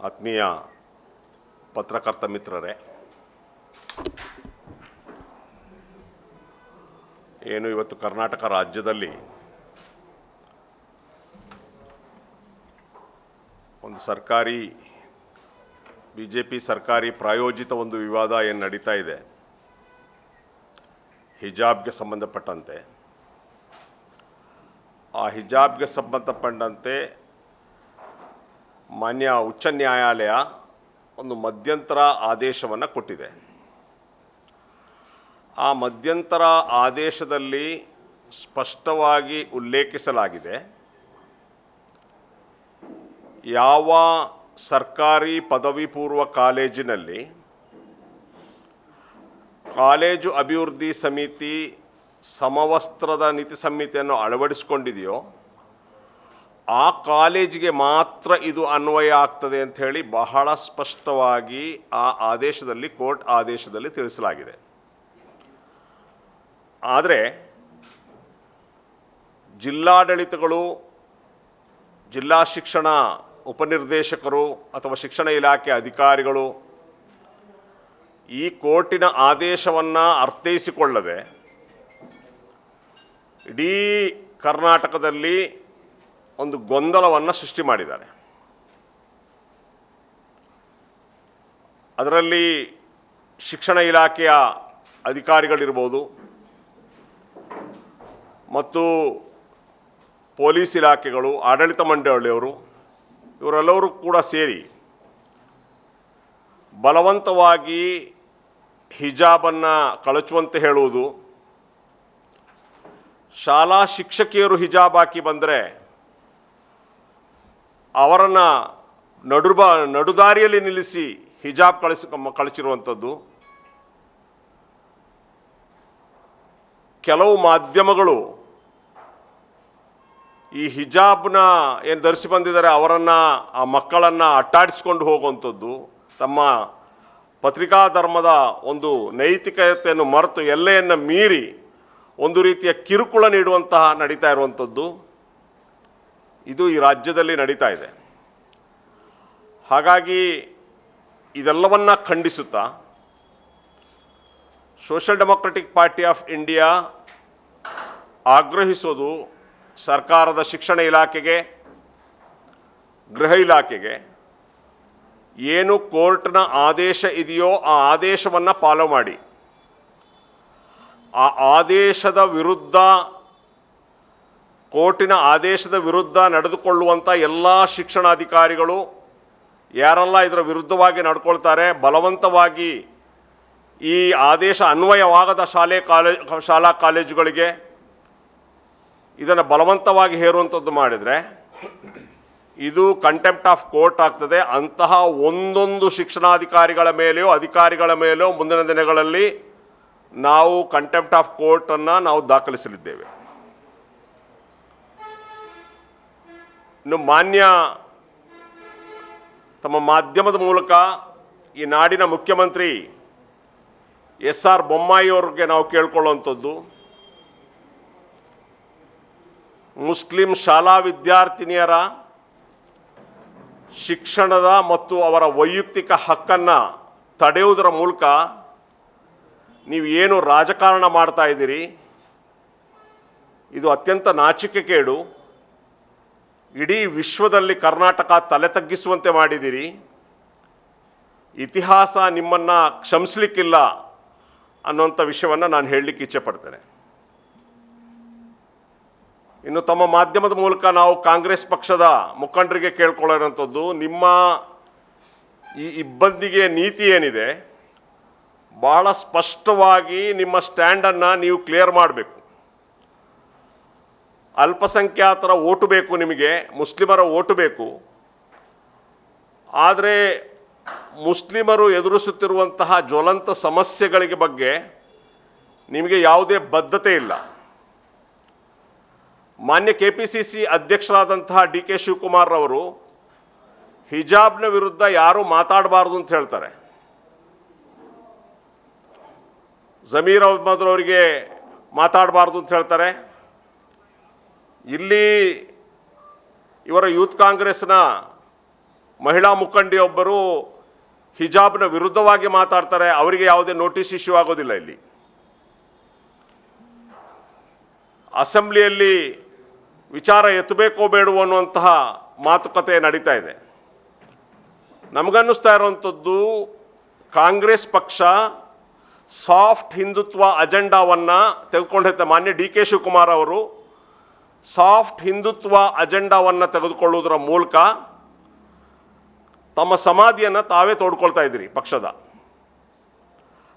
ಆತ್ಮೀಯ ಪತ್ರಕರ್ತ ಮಿತ್ರರೇ, ಏನು ಇವತ್ತು ಕರ್ನಾಟಕ ರಾಜ್ಯದಲ್ಲಿ ಒಂದು ಸರ್ಕಾರಿ ಬಿಜೆಪಿ ಸರ್ಕಾರಿ ಪ್ರಾಯೋಜಿತ ಒಂದು ವಿವಾದ ಏನು ನಡೀತಾ ಇದೆ ಹಿಜಾಬ್ಗೆ ಸಂಬಂಧಪಟ್ಟಂತೆ, ಆ ಹಿಜಾಬ್ಗೆ ಸಂಬಂಧಪಟ್ಟಂತೆ ಮಾನ್ಯ ಉಚ್ಚ ನ್ಯಾಯಾಲಯ ಒಂದು ಮಧ್ಯಂತರ ಆದೇಶವನ್ನು ಕೊಟ್ಟಿದೆ. ಆ ಮಧ್ಯಂತರ ಆದೇಶದಲ್ಲಿ ಸ್ಪಷ್ಟವಾಗಿ ಉಲ್ಲೇಖಿಸಲಾಗಿದೆ, ಯಾವ ಸರ್ಕಾರಿ ಪದವಿ ಪೂರ್ವ ಕಾಲೇಜಿನಲ್ಲಿ ಕಾಲೇಜು ಅಭಿವೃದ್ಧಿ ಸಮಿತಿ ಸಮವಸ್ತ್ರದ ನೀತಿ ಸಂಹಿತೆಯನ್ನು ಅಳವಡಿಸಿಕೊಂಡಿದೆಯೋ ಆ ಕಾಲೇಜಿಗೆ ಮಾತ್ರ ಇದು ಅನ್ವಯ ಆಗ್ತದೆ ಅಂತ ಹೇಳಿ ಬಹಳ ಸ್ಪಷ್ಟವಾಗಿ ಆ ಆದೇಶದಲ್ಲಿ, ಕೋರ್ಟ್ ಆದೇಶದಲ್ಲಿ ತಿಳಿಸಲಾಗಿದೆ. ಆದರೆ ಜಿಲ್ಲಾಡಳಿತಗಳು, ಜಿಲ್ಲಾ ಶಿಕ್ಷಣ ಉಪನಿರ್ದೇಶಕರು ಅಥವಾ ಶಿಕ್ಷಣ ಇಲಾಖೆ ಅಧಿಕಾರಿಗಳು ಈ ಕೋರ್ಟಿನ ಆದೇಶವನ್ನು ಅರ್ಥೈಸಿಕೊಳ್ಳದೆ ಇಡೀ ಕರ್ನಾಟಕದಲ್ಲಿ ಒಂದು ಗೊಂದಲವನ್ನು ಸೃಷ್ಟಿ ಮಾಡಿದ್ದಾರೆ. ಅದರಲ್ಲಿ ಶಿಕ್ಷಣ ಇಲಾಖೆಯ ಅಧಿಕಾರಿಗಳಿರ್ಬೋದು ಮತ್ತು ಪೊಲೀಸ್ ಇಲಾಖೆಗಳು, ಆಡಳಿತ ಮಂಡಳಿಯವರು, ಇವರೆಲ್ಲರೂ ಕೂಡ ಸೇರಿ ಬಲವಂತವಾಗಿ ಹಿಜಾಬನ್ನು ಕಳಚುವಂತೆ ಹೇಳುವುದು, ಶಾಲಾ ಶಿಕ್ಷಕಿಯರು ಹಿಜಾಬ್ ಹಾಕಿ ಬಂದರೆ ಅವರನ್ನು ನಡುದಾರಿಯಲ್ಲಿ ನಿಲ್ಲಿಸಿ ಹಿಜಾಬ್ ಕಳಿಸಿರುವಂಥದ್ದು, ಕೆಲವು ಮಾಧ್ಯಮಗಳು ಈ ಹಿಜಾಬ್ನ ಏನು ಧರಿಸಿ ಬಂದಿದ್ದಾರೆ ಅವರನ್ನು, ಆ ಮಕ್ಕಳನ್ನು ಅಟ್ಟಾಡಿಸಿಕೊಂಡು ಹೋಗುವಂಥದ್ದು, ತಮ್ಮ ಪತ್ರಿಕಾ ಧರ್ಮದ ಒಂದು ನೈತಿಕತೆಯನ್ನು ಮರೆತು ಎಲ್ಲೆಯನ್ನು ಮೀರಿ ಒಂದು ರೀತಿಯ ಕಿರುಕುಳ ನೀಡುವಂತಹ ನಡೀತಾ ಇರುವಂಥದ್ದು ಇದು ಈ ರಾಜ್ಯದಲ್ಲಿ ನಡೀತಾ ಇದೆ. ಹಾಗಾಗಿ ಇದೆಲ್ಲವನ್ನ ಖಂಡಿಸುತ್ತಾ social democratic party of India ಆಗ್ರಹಿಸೋದು ಸರ್ಕಾರದ ಶಿಕ್ಷಣ ಇಲಾಖೆಗೆ, ಗೃಹ ಇಲಾಖೆಗೆ ಏನು ಕೋರ್ಟ್ನ ಆದೇಶ ಇದೆಯೋ ಆ ಆದೇಶವನ್ನು ಫಾಲೋ ಮಾಡಿ, ಆ ಆದೇಶದ ವಿರುದ್ಧ, ಕೋರ್ಟಿನ ಆದೇಶದ ವಿರುದ್ಧ ನಡೆದುಕೊಳ್ಳುವಂಥ ಎಲ್ಲ ಶಿಕ್ಷಣಾಧಿಕಾರಿಗಳು ಯಾರೆಲ್ಲ ಇದರ ವಿರುದ್ಧವಾಗಿ ನಡ್ಕೊಳ್ತಾರೆ, ಬಲವಂತವಾಗಿ ಈ ಆದೇಶ ಅನ್ವಯವಾಗದ ಶಾಲಾ ಕಾಲೇಜುಗಳಿಗೆ ಇದನ್ನು ಬಲವಂತವಾಗಿ ಹೇರುವಂಥದ್ದು ಮಾಡಿದರೆ ಇದು ಕಂಟೆಂಪ್ಟ್ ಆಫ್ ಕೋರ್ಟ್ ಆಗ್ತದೆ. ಅಂತಹ ಒಂದೊಂದು ಶಿಕ್ಷಣಾಧಿಕಾರಿಗಳ ಮೇಲೆಯೋ ಅಧಿಕಾರಿಗಳ ಮೇಲೆಯೋ ಮುಂದಿನ ದಿನಗಳಲ್ಲಿ ನಾವು ಕಂಟೆಂಪ್ಟ್ ಆಫ್ ಕೋರ್ಟನ್ನು ನಾವು ದಾಖಲಿಸಲಿದ್ದೇವೆ. ಇನ್ನು ಮಾನ್ಯ ತಮ್ಮ ಮಾಧ್ಯಮದ ಮೂಲಕ ಈ ನಾಡಿನ ಮುಖ್ಯಮಂತ್ರಿ ಎಸ್.ಆರ್. ಬೊಮ್ಮಾಯಿ ಅವ್ರಿಗೆ ನಾವು ಕೇಳ್ಕೊಳ್ಳುವಂಥದ್ದು, ಮುಸ್ಲಿಂ ಶಾಲಾ ವಿದ್ಯಾರ್ಥಿನಿಯರ ಶಿಕ್ಷಣದ ಮತ್ತು ಅವರ ವೈಯಕ್ತಿಕ ಹಕ್ಕನ್ನು ತಡೆಯುವುದರ ಮೂಲಕ ನೀವು ಏನು ರಾಜಕಾರಣ ಮಾಡ್ತಾ ಇದ್ದೀರಿ, ಇದು ಅತ್ಯಂತ ನಾಚಿಕೆಗೇಡು. ಇಡೀ ವಿಶ್ವದಲ್ಲಿ ಕರ್ನಾಟಕ ತಲೆ ತಗ್ಗಿಸುವಂತೆ ಮಾಡಿದ್ದೀರಿ. ಇತಿಹಾಸ ನಿಮ್ಮನ್ನು ಕ್ಷಮಿಸಲಿಕ್ಕಿಲ್ಲ ಅನ್ನುವಂಥ ವಿಷಯವನ್ನು ನಾನು ಹೇಳಲಿಕ್ಕೆ ಇಚ್ಛೆ ಪಡ್ತೇನೆ. ಇನ್ನು ತಮ್ಮ ಮಾಧ್ಯಮದ ಮೂಲಕ ನಾವು ಕಾಂಗ್ರೆಸ್ ಪಕ್ಷದ ಮುಖಂಡರಿಗೆ ಕೇಳ್ಕೊಳ್ಳೋಂಥದ್ದು, ನಿಮ್ಮ ಈ ಇಬ್ಬಂದಿಗೆ ನೀತಿ ಏನಿದೆ ಬಹಳ ಸ್ಪಷ್ಟವಾಗಿ ನಿಮ್ಮ ಸ್ಟ್ಯಾಂಡನ್ನು ನೀವು ಕ್ಲಿಯರ್ ಮಾಡಬೇಕು. ಅಲ್ಪಸಂಖ್ಯಾತರ ಓಟು ಬೇಕು, ನಿಮಗೆ ಮುಸ್ಲಿಮರ ಓಟು ಬೇಕು. ಆದರೆ ಮುಸ್ಲಿಮರು ಎದುರಿಸುತ್ತಿರುವಂತಹ ಜ್ವಲಂತ ಸಮಸ್ಯೆಗಳಿಗೆ ಬಗ್ಗೆ ನಿಮಗೆ ಯಾವುದೇ ಬದ್ಧತೆ ಇಲ್ಲ. ಮಾನ್ಯ KPCC ಅಧ್ಯಕ್ಷರಾದಂತಹ DK ಶಿವಕುಮಾರ್ ಅವರು ಹಿಜಾಬ್ನ ವಿರುದ್ಧ ಯಾರೂ ಮಾತಾಡಬಾರ್ದು ಅಂತ ಹೇಳ್ತಾರೆ. ಜಮೀರ್ ಅಹ್ಮದ್ ಅವರಿಗೆ ಮಾತಾಡಬಾರ್ದು ಅಂತ ಹೇಳ್ತಾರೆ. ಇಲ್ಲಿ ಇವರ ಯೂತ್ ಕಾಂಗ್ರೆಸ್ನ ಮಹಿಳಾ ಮುಖಂಡಿಯೊಬ್ಬರು ಹಿಜಾಬ್ನ ವಿರುದ್ಧವಾಗಿ ಮಾತಾಡ್ತಾರೆ, ಅವರಿಗೆ ಯಾವುದೇ ನೋಟಿಸ್ ಇಶ್ಯೂ ಆಗೋದಿಲ್ಲ. ಇಲ್ಲಿ ಅಸೆಂಬ್ಲಿಯಲ್ಲಿ ವಿಚಾರ ಎತ್ತಬೇಕೋ ಬೇಡವೋ ಅನ್ನುವಂತಹ ಮಾತುಕತೆ ನಡೀತಾ ಇದೆ. ನಮಗನ್ನಿಸ್ತಾ ಇರುವಂಥದ್ದು ಕಾಂಗ್ರೆಸ್ ಪಕ್ಷ ಸಾಫ್ಟ್ ಹಿಂದುತ್ವ ಅಜೆಂಡಾವನ್ನು ತೆಗೆದುಕೊಂಡಿದ್ದ ಮಾನ್ಯ ಡಿ.ಕೆ. ಶಿವಕುಮಾರ್ ಅವರು ಸಾಫ್ಟ್ ಹಿಂದುತ್ವ ಅಜೆಂಡಾವನ್ನು ತೆಗೆದುಕೊಳ್ಳುವುದರ ಮೂಲಕ ತಮ್ಮ ಸಮಾಧಿಯನ್ನು ತಾವೇ ತೋಡ್ಕೊಳ್ತಾ ಇದ್ದೀರಿ ಪಕ್ಷದ.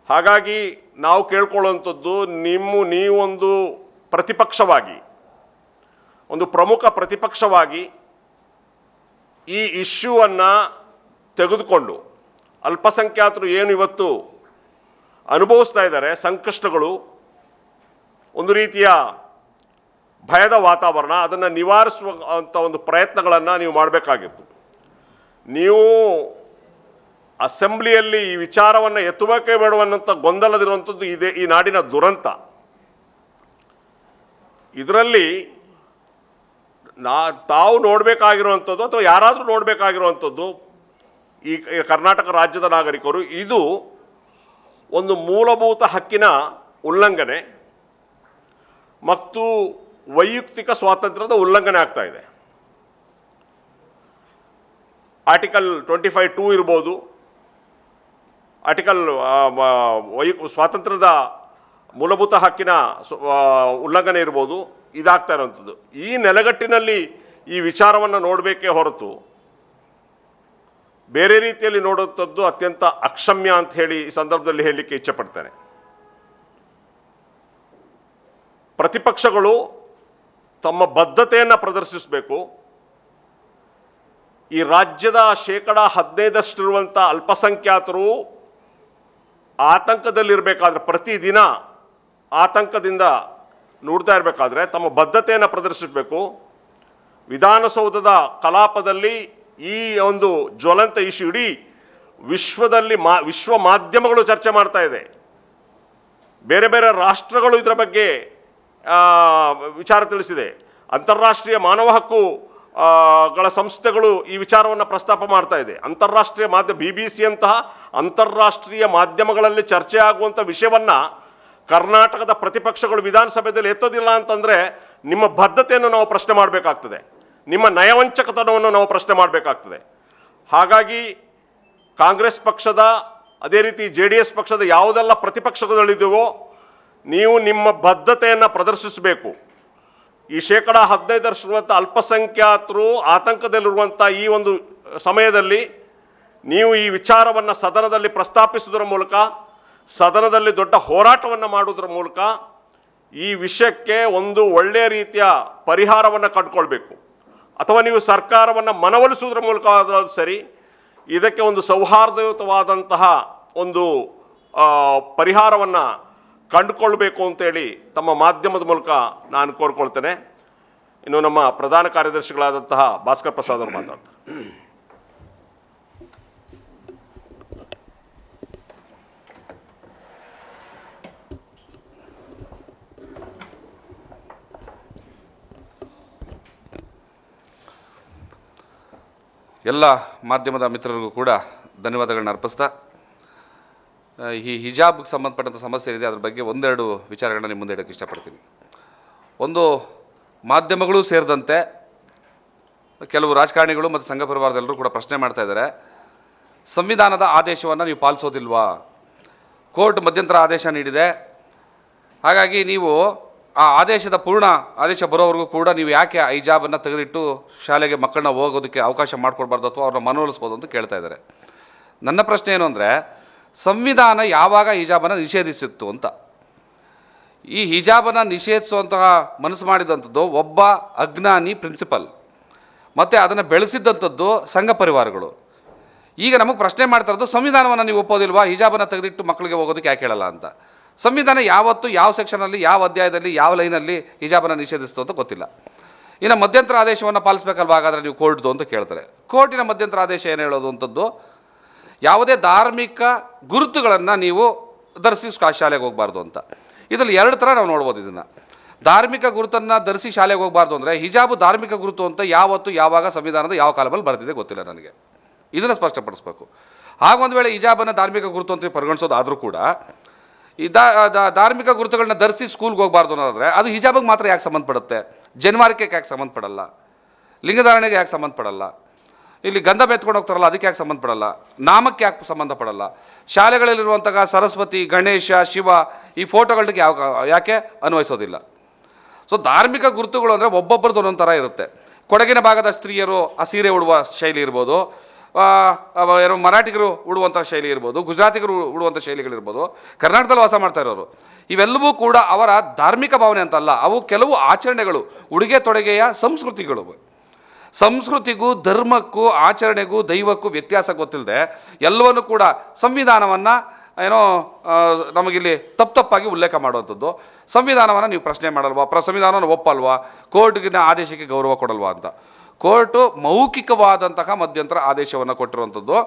ಹಾಗಾಗಿ ನಾವು ಕೇಳ್ಕೊಳ್ಳುವಂಥದ್ದು, ನೀವೊಂದು ಪ್ರತಿಪಕ್ಷವಾಗಿ, ಒಂದು ಪ್ರಮುಖ ಪ್ರತಿಪಕ್ಷವಾಗಿ ಈ ಇಶ್ಯೂವನ್ನು ತೆಗೆದುಕೊಂಡು ಅಲ್ಪಸಂಖ್ಯಾತರು ಏನು ಇವತ್ತು ಅನುಭವಿಸ್ತಾ ಇದ್ದಾರೆ ಸಂಕಷ್ಟಗಳು, ಒಂದು ರೀತಿಯ ಭಯದ ವಾತಾವರಣ, ಅದನ್ನು ನಿವಾರಿಸುವಂಥ ಒಂದು ಪ್ರಯತ್ನಗಳನ್ನು ನೀವು ಮಾಡಬೇಕಾಗಿತ್ತು. ನೀವು ಅಸೆಂಬ್ಲಿಯಲ್ಲಿ ಈ ವಿಚಾರವನ್ನು ಎತ್ತುಬೇಕೇ ಬೇಡವನ್ನಂಥ ಗೊಂದಲದಿರುವಂಥದ್ದು ಇದೆ ಈ ನಾಡಿನ ದುರಂತ. ಇದರಲ್ಲಿ ತಾವು ನೋಡಬೇಕಾಗಿರುವಂಥದ್ದು ಅಥವಾ ಯಾರಾದರೂ ನೋಡಬೇಕಾಗಿರುವಂಥದ್ದು, ಈ ಕರ್ನಾಟಕ ರಾಜ್ಯದ ನಾಗರಿಕರು, ಇದು ಒಂದು ಮೂಲಭೂತ ಹಕ್ಕಿನ ಉಲ್ಲಂಘನೆ ಮತ್ತು ವೈಯಕ್ತಿಕ ಸ್ವಾತಂತ್ರ್ಯದ ಉಲ್ಲಂಘನೆ ಆಗ್ತಾ ಇದೆ. ಆರ್ಟಿಕಲ್ 25(2) ಇರ್ಬೋದು, ಆರ್ಟಿಕಲ್ ಸ್ವಾತಂತ್ರ್ಯದ ಮೂಲಭೂತ ಹಕ್ಕಿನ ಉಲ್ಲಂಘನೆ ಇರ್ಬೋದು, ಇದಾಗ್ತಾ ಇರುವಂಥದ್ದು. ಈ ನೆಲೆಗಟ್ಟಿನಲ್ಲಿ ಈ ವಿಚಾರವನ್ನು ನೋಡಬೇಕೇ ಹೊರತು ಬೇರೆ ರೀತಿಯಲ್ಲಿ ನೋಡುವಂಥದ್ದು ಅತ್ಯಂತ ಅಕ್ಷಮ್ಯ ಅಂತ ಹೇಳಿ ಈ ಸಂದರ್ಭದಲ್ಲಿ ಹೇಳಲಿಕ್ಕೆ ಇಚ್ಛೆಪಡ್ತೇನೆ. ಪ್ರತಿಪಕ್ಷಗಳು ತಮ್ಮ ಬದ್ಧತೆಯನ್ನು ಪ್ರದರ್ಶಿಸಬೇಕು. ಈ ರಾಜ್ಯದ 15% ಅಲ್ಪಸಂಖ್ಯಾತರು ಆತಂಕದಲ್ಲಿರಬೇಕಾದ್ರೆ, ಪ್ರತಿದಿನ ಆತಂಕದಿಂದ ನೋಡ್ತಾ ಇರಬೇಕಾದ್ರೆ ತಮ್ಮ ಬದ್ಧತೆಯನ್ನು ಪ್ರದರ್ಶಿಸಬೇಕು. ವಿಧಾನಸೌಧದ ಕಲಾಪದಲ್ಲಿ ಈ ಒಂದು ಜ್ವಲಂತ ಇಶ್ಯೂ ಇಡೀ ವಿಶ್ವದಲ್ಲಿ ವಿಶ್ವ ಮಾಧ್ಯಮಗಳು ಚರ್ಚೆ ಮಾಡ್ತಾ ಇದೆ. ಬೇರೆ ಬೇರೆ ರಾಷ್ಟ್ರಗಳು ಇದರ ಬಗ್ಗೆ ವಿಚಾರ ತಿಳಿಸಿದೆ. ಅಂತಾರಾಷ್ಟ್ರೀಯ ಮಾನವ ಹಕ್ಕುಗಳ ಸಂಸ್ಥೆಗಳು ಈ ವಿಚಾರವನ್ನು ಪ್ರಸ್ತಾಪ ಮಾಡ್ತಾ ಇದೆ. ಅಂತಾರಾಷ್ಟ್ರೀಯ ಮಾಧ್ಯಮ BBC ಅಂತಹ ಅಂತಾರಾಷ್ಟ್ರೀಯ ಮಾಧ್ಯಮಗಳಲ್ಲಿ ಚರ್ಚೆ ಆಗುವಂಥ ವಿಷಯವನ್ನು ಕರ್ನಾಟಕದ ಪ್ರತಿಪಕ್ಷಗಳು ವಿಧಾನಸಭೆಯಲ್ಲಿ ಎತ್ತೋದಿಲ್ಲ ಅಂತಂದರೆ ನಿಮ್ಮ ಬದ್ಧತೆಯನ್ನು ನಾವು ಪ್ರಶ್ನೆ ಮಾಡಬೇಕಾಗ್ತದೆ, ನಿಮ್ಮ ನಯವಂಚಕತನವನ್ನು ನಾವು ಪ್ರಶ್ನೆ ಮಾಡಬೇಕಾಗ್ತದೆ. ಹಾಗಾಗಿ ಕಾಂಗ್ರೆಸ್ ಪಕ್ಷದ, ಅದೇ ರೀತಿ JDS ಪಕ್ಷದ ಯಾವುದೆಲ್ಲ ಪ್ರತಿಪಕ್ಷಗಳಿದೆಯೋ ನೀವು ನಿಮ್ಮ ಬದ್ಧತೆಯನ್ನು ಪ್ರದರ್ಶಿಸಬೇಕು. ಈ 15% ಅಲ್ಪಸಂಖ್ಯಾತರು ಆತಂಕದಲ್ಲಿರುವಂಥ ಈ ಒಂದು ಸಮಯದಲ್ಲಿ ನೀವು ಈ ವಿಚಾರವನ್ನು ಸದನದಲ್ಲಿ ಪ್ರಸ್ತಾಪಿಸುವುದರ ಮೂಲಕ, ಸದನದಲ್ಲಿ ದೊಡ್ಡ ಹೋರಾಟವನ್ನು ಮಾಡುವುದರ ಮೂಲಕ ಈ ವಿಷಯಕ್ಕೆ ಒಂದು ಒಳ್ಳೆಯ ರೀತಿಯ ಪರಿಹಾರವನ್ನು ಕಂಡುಕೊಳ್ಬೇಕು. ಅಥವಾ ನೀವು ಸರ್ಕಾರವನ್ನು ಮನವೊಲಿಸುವುದರ ಮೂಲಕ ಆದರೂ ಸರಿ, ಇದಕ್ಕೆ ಒಂದು ಸೌಹಾರ್ದಯುತವಾದಂತಹ ಒಂದು ಪರಿಹಾರವನ್ನು ಕಂಡುಕೊಳ್ಬೇಕು ಅಂತೇಳಿ ತಮ್ಮ ಮಾಧ್ಯಮದ ಮೂಲಕ ನಾನು ಕೋರ್ಕೊಳ್ತೇನೆ. ಇನ್ನು ನಮ್ಮ ಪ್ರಧಾನ ಕಾರ್ಯದರ್ಶಿಗಳಾದಂತಹ ಭಾಸ್ಕರ್ ಪ್ರಸಾದ್ ಅವರು ಮಾತಾಡ್ತಾರೆ. ಎಲ್ಲ ಮಾಧ್ಯಮದ ಮಿತ್ರರಿಗೂ ಕೂಡ ಧನ್ಯವಾದಗಳನ್ನ ಅರ್ಪಿಸ್ತಾ, ಈ ಹಿಜಾಬ್ಗೆ ಸಂಬಂಧಪಟ್ಟಂಥ ಸಮಸ್ಯೆ ಏನಿದೆ ಅದ್ರ ಬಗ್ಗೆ ಒಂದೆರಡು ವಿಚಾರಗಳನ್ನ ನಿಮ್ಮ ಮುಂದೆ ಇಡೋಕ್ಕೆ ಇಷ್ಟಪಡ್ತೀನಿ. ಒಂದು, ಮಾಧ್ಯಮಗಳು ಸೇರಿದಂತೆ ಕೆಲವು ರಾಜಕಾರಣಿಗಳು ಮತ್ತು ಸಂಘ ಪರಿವಾರದಲ್ಲರೂ ಕೂಡ ಪ್ರಶ್ನೆ ಮಾಡ್ತಾ ಇದ್ದಾರೆ, ಸಂವಿಧಾನದ ಆದೇಶವನ್ನು ನೀವು ಪಾಲಿಸೋದಿಲ್ವಾ? ಕೋರ್ಟ್ ಮಧ್ಯಂತರ ಆದೇಶ ನೀಡಿದೆ, ಹಾಗಾಗಿ ನೀವು ಆ ಆದೇಶದ ಪೂರ್ಣ ಆದೇಶ ಬರೋವರೆಗೂ ಕೂಡ ನೀವು ಯಾಕೆ ಹಿಜಾಬನ್ನು ತೆಗೆದಿಟ್ಟು ಶಾಲೆಗೆ ಮಕ್ಕಳನ್ನ ಹೋಗೋದಕ್ಕೆ ಅವಕಾಶ ಮಾಡಿಕೊಡ್ಬಾರ್ದು ಅಥವಾ ಅವ್ರನ್ನ ಮನವೊಲಿಸ್ಬೋದು ಅಂತ ಕೇಳ್ತಾ ಇದ್ದಾರೆ. ನನ್ನ ಪ್ರಶ್ನೆ ಏನು ಅಂದರೆ, ಸಂವಿಧಾನ ಯಾವಾಗ ಹಿಜಾಬನ್ನು ನಿಷೇಧಿಸಿತ್ತು ಅಂತ. ಈ ಹಿಜಾಬನ್ನು ನಿಷೇಧಿಸುವಂತಹ ಮನಸ್ಸು ಮಾಡಿದಂಥದ್ದು ಒಬ್ಬ ಅಜ್ಞಾನಿ ಪ್ರಿನ್ಸಿಪಲ್, ಮತ್ತು ಅದನ್ನು ಬೆಳೆಸಿದ್ದಂಥದ್ದು ಸಂಘ ಪರಿವಾರಗಳು. ಈಗ ನಮಗೆ ಪ್ರಶ್ನೆ ಮಾಡ್ತಾ ಇರೋದು, ಸಂವಿಧಾನವನ್ನು ನೀವು ಒಪ್ಪೋದಿಲ್ವಾ, ಹಿಜಾಬನ್ನು ತೆಗೆದಿಟ್ಟು ಮಕ್ಕಳಿಗೆ ಹೋಗೋದಕ್ಕೆ ಯಾಕೆ ಹೇಳಲ್ಲ ಅಂತ. ಸಂವಿಧಾನ ಯಾವತ್ತು ಯಾವ ಸೆಕ್ಷನಲ್ಲಿ, ಯಾವ ಅಧ್ಯಾಯದಲ್ಲಿ, ಯಾವ ಲೈನಲ್ಲಿ ಹಿಜಾಬನ್ನು ನಿಷೇಧಿಸ್ತು ಅಂತ ಗೊತ್ತಿಲ್ಲ. ಇನ್ನು ಮಧ್ಯಂತರ ಆದೇಶವನ್ನು ಪಾಲಿಸಬೇಕಲ್ವಾ ಹಾಗಾದರೆ ನೀವು ಕೋರ್ಟ್ದು ಅಂತ ಕೇಳ್ತಾರೆ. ಕೋರ್ಟಿನ ಮಧ್ಯಂತರ ಆದೇಶ ಏನು ಹೇಳೋದು ಅಂಥದ್ದು, ಯಾವುದೇ ಧಾರ್ಮಿಕ ಗುರುತುಗಳನ್ನು ನೀವು ಧರಿಸಿ ಶಾಲೆಗೆ ಹೋಗಬಾರ್ದು ಅಂತ. ಇದರಲ್ಲಿ ಎರಡು ಥರ ನಾವು ನೋಡ್ಬೋದು ಇದನ್ನು. ಧಾರ್ಮಿಕ ಗುರುತನ್ನು ಧರಿಸಿ ಶಾಲೆಗೆ ಹೋಗಬಾರ್ದು ಅಂದರೆ ಹಿಜಾಬು ಧಾರ್ಮಿಕ ಗುರುತು ಅಂತ ಯಾವತ್ತು ಯಾವಾಗ ಸಂವಿಧಾನದ ಯಾವ ಕಾಲದಲ್ಲಿ ಬರೆದಿದೆ ಗೊತ್ತಿಲ್ಲ ನನಗೆ. ಇದನ್ನು ಸ್ಪಷ್ಟಪಡಿಸ್ಬೇಕು. ಹಾಗೊಂದು ವೇಳೆ ಹಿಜಾಬನ್ನು ಧಾರ್ಮಿಕ ಗುರುತು ಅಂತ ಪರಿಗಣಿಸೋದಾದರೂ ಕೂಡ ಈ ಧಾರ್ಮಿಕ ಗುರುತುಗಳನ್ನ ಧರಿಸಿ ಸ್ಕೂಲ್ಗೆ ಹೋಗಬಾರ್ದು ಅನ್ನೋದಾದರೆ ಅದು ಹಿಜಾಬಿಗೆ ಮಾತ್ರ ಯಾಕೆ ಸಂಬಂಧಪಡುತ್ತೆ? ಜನ್ವಾರಕ್ಕೆ ಯಾಕೆ ಸಂಬಂಧಪಡಲ್ಲ? ಲಿಂಗಧಾರಣೆಗೆ ಯಾಕೆ ಸಂಬಂಧಪಡಲ್ಲ? ಇಲ್ಲಿ ಗಂಧ ಬೆತ್ಕೊಂಡು ಹೋಗ್ತಾರಲ್ಲ ಅದಕ್ಕೆ ಯಾಕೆ ಸಂಬಂಧಪಡಲ್ಲ? ನಾಮಕ್ಕೆ ಯಾಕೆ ಸಂಬಂಧಪಡಲ್ಲ? ಶಾಲೆಗಳಲ್ಲಿರುವಂತಹ ಸರಸ್ವತಿ, ಗಣೇಶ, ಶಿವ ಈ ಫೋಟೋಗಳಿಗೆ ಯಾಕೆ ಅನ್ವಯಿಸೋದಿಲ್ಲ? ಸೊ ಧಾರ್ಮಿಕ ಗುರುತುಗಳು ಅಂದರೆ ಒಬ್ಬೊಬ್ಬರದ್ದು ಒಂದೊಂದು ಥರ ಇರುತ್ತೆ. ಕೊಡಗಿನ ಭಾಗದ ಸ್ತ್ರೀಯರು ಆ ಸೀರೆ ಉಡುವ ಶೈಲಿ ಇರ್ಬೋದು, ಏನೋ ಮರಾಠಿಗರು ಉಡುವಂಥ ಶೈಲಿ ಇರ್ಬೋದು, ಗುಜರಾತಿಗರು ಉಡುವಂಥ ಶೈಲಿಗಳಿರ್ಬೋದು, ಕರ್ನಾಟಕದಲ್ಲಿ ವಾಸ ಮಾಡ್ತಾ ಇರೋರು, ಇವೆಲ್ಲವೂ ಕೂಡ ಅವರ ಧಾರ್ಮಿಕ ಭಾವನೆ ಅಂತಲ್ಲ, ಅವು ಕೆಲವು ಆಚರಣೆಗಳು, ಉಡುಗೆ ತೊಡುಗೆಯ ಸಂಸ್ಕೃತಿಗಳು. ಸಂಸ್ಕೃತಿಗೂ ಧರ್ಮಕ್ಕೂ ಆಚರಣೆಗೂ ದೈವಕ್ಕೂ ವ್ಯತ್ಯಾಸ ಗೊತ್ತಿಲ್ಲದೆ ಎಲ್ಲವನ್ನು ಕೂಡ ಸಂವಿಧಾನವನ್ನು ಏನೋ ನಮಗಿಲ್ಲಿ ತಪ್ಪಾಗಿ ಉಲ್ಲೇಖ ಮಾಡುವಂಥದ್ದು. ಸಂವಿಧಾನವನ್ನು ನೀವು ಪ್ರಶ್ನೆ ಮಾಡಲ್ವಾ? ಸಂವಿಧಾನವನ್ನು ಒಪ್ಪಲ್ವಾ? ಕೋರ್ಟ್ಗಿನ ಆದೇಶಕ್ಕೆ ಗೌರವ ಕೊಡಲ್ವಾ ಅಂತ. ಕೋರ್ಟು ಮೌಖಿಕವಾದಂತಹ ಮಧ್ಯಂತರ ಆದೇಶವನ್ನು ಕೊಟ್ಟಿರುವಂಥದ್ದು